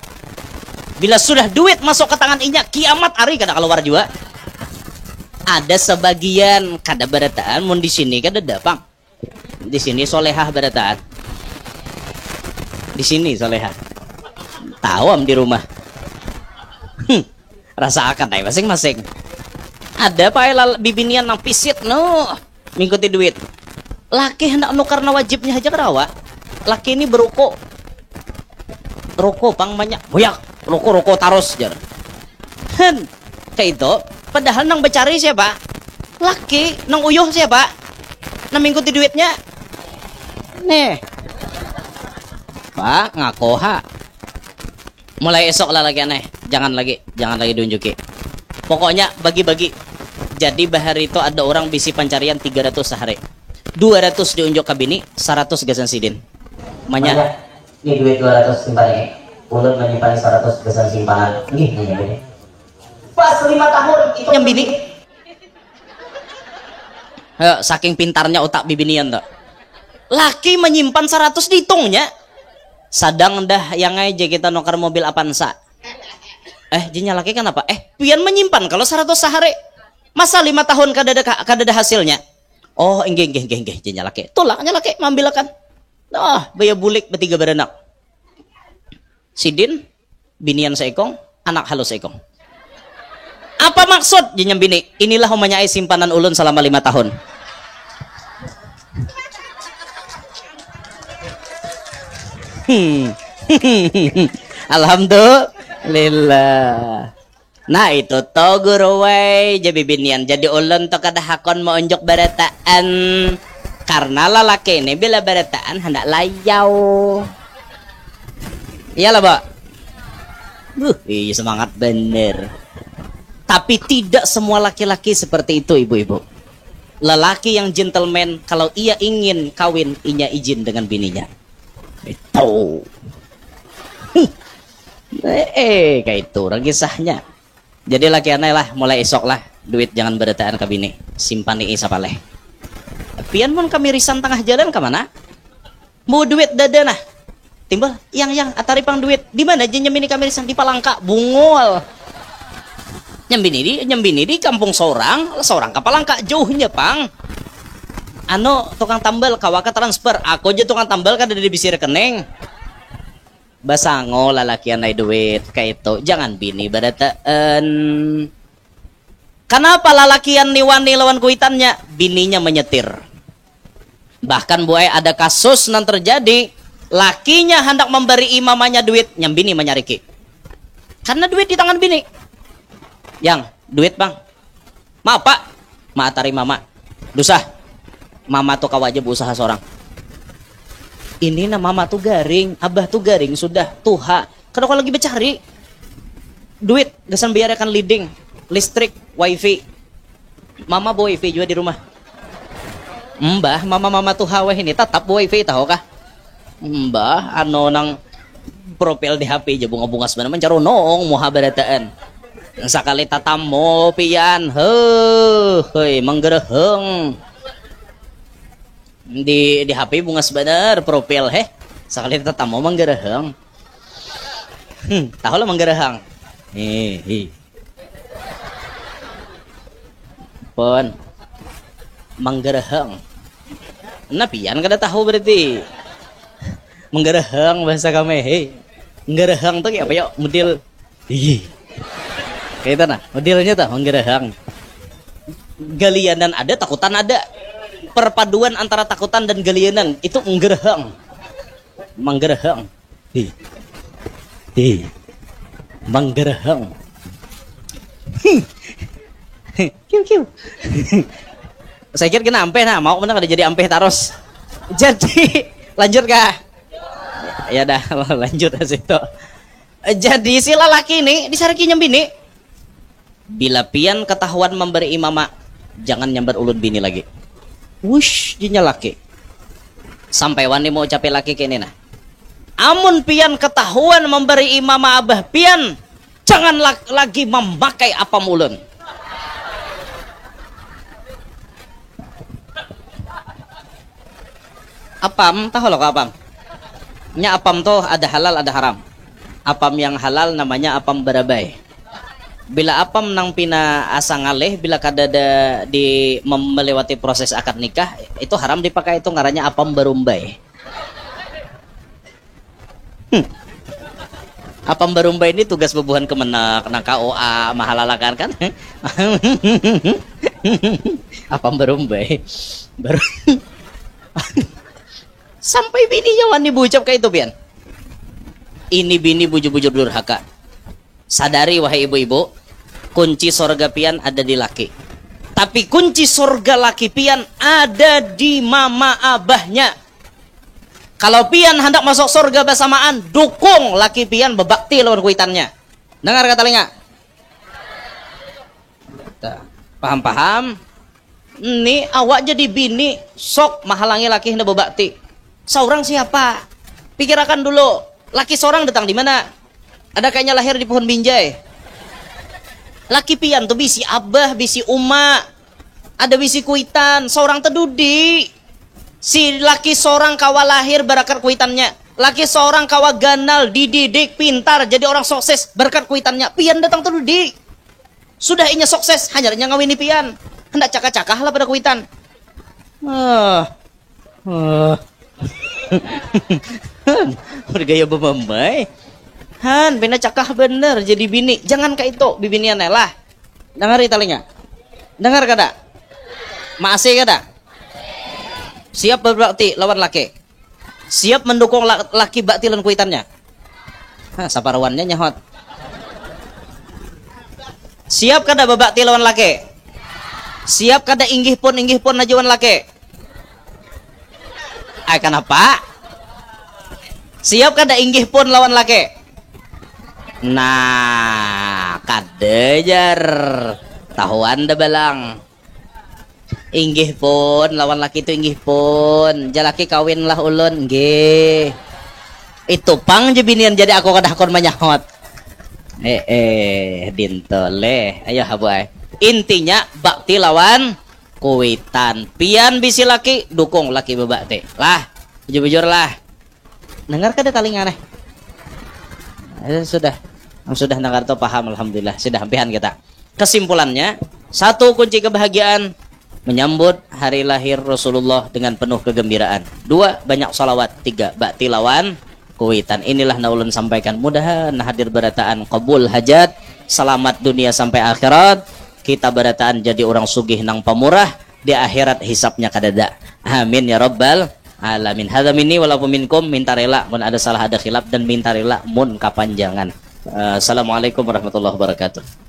Bila sudah duit masuk ke tangan inya, kiamat hari kada keluar juga. Ada sebagian kada barataan mun di sini kada dapang. Di sini solehah barataan. Di sini solehah. Tawam di rumah. Rasa akan ay masing-masing. Ada pa bibinian nang pisit no mengikuti duit. Laki hendak nukar na wajibnya aja kerawa. Laki ini berukuk. Rokok pang banyak. Boyak, rokok taros jar. Kayak itu, padahal nang becari siapa? Laki nang uyuh siapa? Nang mengikuti duitnya. Nih. Pak, ngaku ha. Mulai esok lah lagi aneh. Jangan lagi diunjuki. Pokoknya bagi-bagi. Jadi bahar itu ada orang bisi pencarian 300 sehari. 200 diunjuk ke bini, 100 gasan sidin. Manya, ini duit 200 simpannya. Ulun menyimpan 100 gasan simpanan. Nih, bini. Pas 5 tahun itu yang bini. Saking pintarnya otak bibinian tak. Laki menyimpan 100 dihitungnya. Sadang dah yang aja kita nukar mobil Avanza. Jinya laki kan apa? Pian menyimpan kalau 100 sehari. Masa 5 tahun kada ada hasilnya. Oh, enggih jinya laki. Tulaknya laki mambilakan. Baya bulik bertiga beranak. Sidin, binian seekong, anak halus seekong. Apa maksud jinya bini? Inilah umanya simpanan ulun selama 5 tahun. Alhamdulillah. Nah itu to guru way jadi binian jadi ulun to kada hakon mau unjuk barataan karena lalaki ini bila barataan hendak layau. Iyalah Pak. Iya semangat bener. Tapi tidak semua laki-laki seperti itu ibu-ibu. Lelaki yang gentleman kalau ia ingin kawin inya izin dengan bininya. Itu. Kayak itu orang kisahnya. Jadi laki aneh lah mulai esok lah duit jangan berataan ke bini simpan nih sapaleh. Pian pun kami risan tengah jalan kemana? Mau duit dada nah timbal yang atari pang duit di mana aja nyembini kami risan di Palangka bungul. Nyembini di kampung seorang ke Palangka jauhnya pang. Tukang tambal kawaka transfer aku aja tukang tambal kan ada di bisi rekening. Basango lalaki anay duit kayak itu jangan bini barataan. Kenapa lalakian niwani lawan kuitannya bininya menyetir. Bahkan buai ada kasus yang terjadi lakinya hendak memberi mamanya duit yang bini menyariki karena duit di tangan bini. Yang duit bang maaf pak maatari mama dosa mama tuh kawajib usaha seorang. Ini nama mama tuh garing, abah tuh garing sudah tuha. Kalau lagi bercari duit, gasan biarkan leading, listrik, wifi. Mama bawa wifi juga di rumah. Mbah, mama tuh hawa ini tetap wifi tahu kah? Mbah, nang profil di HP aja bunga-bunga sebenarnya mencarunong muha barataan. Sakali tatamo pian, hei menggereheng. Di HP bunga sebenar profil sekali tetap mau menggerehang tahu lah menggerehang pun menggerehang napian kada tahu berarti menggerehang bahasa kami menggerehang tuh kayak apa ya model kayak itu nah modelnya tuh menggerehang galianan ada takutan ada perpaduan antara takutan dan galianan itu menggerehang menggerehang kiu saya kira kena ampeh nah mau mana kada jadi ampeh taros jadi lanjut kah ya dah lanjut ke situ. Jadi si lelaki ini disariki nyembini bila pian ketahuan memberi imama jangan nyambar ulun bini lagi. Wush, jinya laki. Sampai wani mau capek laki kini nah. Amun pian ketahuan memberi imama abah pian, jangan lagi memakai apa mulun. Apam, tahu lo apam? Nya apam toh ada halal ada haram. Apam yang halal namanya apam barabai. Bila apam nang pina asa ngaleh, bila kadada di melewati proses akad nikah, itu haram dipakai, itu ngarannya apam barumbai. Apam barumbai ini tugas bebuhan kemenak, nang KOA mahalalakan kan? Apam barumbai. Baru sampai bininya wani bucap kayak itu pian. Ini bini bujur-bujur durhaka. Sadari wahai ibu-ibu, kunci sorga pian ada di laki. Tapi kunci sorga laki pian ada di mama abahnya. Kalau pian hendak masuk sorga bersamaan, dukung laki pian bebakti lawan kuitannya. Dengar kata telinga? Paham-paham? Ini awak jadi bini, sok mahalangi laki hendak bebakti. Seorang siapa? Pikirkan dulu. Laki seorang datang di mana? Ada kayaknya lahir di pohon binjai. Laki pian tuh bisi abah, bisi uma. Ada bisi kuitan. Seorang tedudi. Si laki seorang kawa lahir berkat kuitannya. Laki seorang kawa ganal, dididik, pintar, jadi orang sukses berkat kuitannya. Pian datang tedudi. Sudah inya sukses, hanya ngawini pian. Hendak cakah-cakah lah pada kuitan. Bergaya bemambai. Han, bina cakah bener jadi bini. Jangan kayak itu, bibinian lah. Dengar telinga. Dengar kada? Masih kada? Siap berbakti lawan laki. Siap mendukung laki bakti lawan kuitannya. Saparawannya nyahot. Siap kada berbakti lawan laki? Siap kada inggih pun najuan laki? Ay, kenapa? Siap kada inggih pun lawan laki? Nah, kadejar tahuan da balang. Inggih pun lawan laki itu inggih pun. Jalaki kawin lah ulun nggih. Itu pang je binian jadi aku kada hakon manyahot. Dintole. Ayo habuai. Intinya bakti lawan kuitan. Pian bisi laki dukung laki bebakti. Lah, bujur-bujur lah. Dengar kada talingan sudah dengar tuh paham, alhamdulillah. Sudah hampihan kita. Kesimpulannya, satu kunci kebahagiaan menyambut hari lahir Rasulullah dengan penuh kegembiraan. Dua, banyak salawat. Tiga, bakti lawan kuitan. Inilah naulun sampaikan. Mudahan hadir berataan qabul hajat, selamat dunia sampai akhirat. Kita berataan jadi orang sugih nang pamurah, di akhirat hisapnya kadada. Amin ya rabbal alamin. Hadza minni walaupun minkum, minta rela mun ada salah ada khilaf dan minta rela mun kapanjangan. Assalamualaikum warahmatullahi wabarakatuh.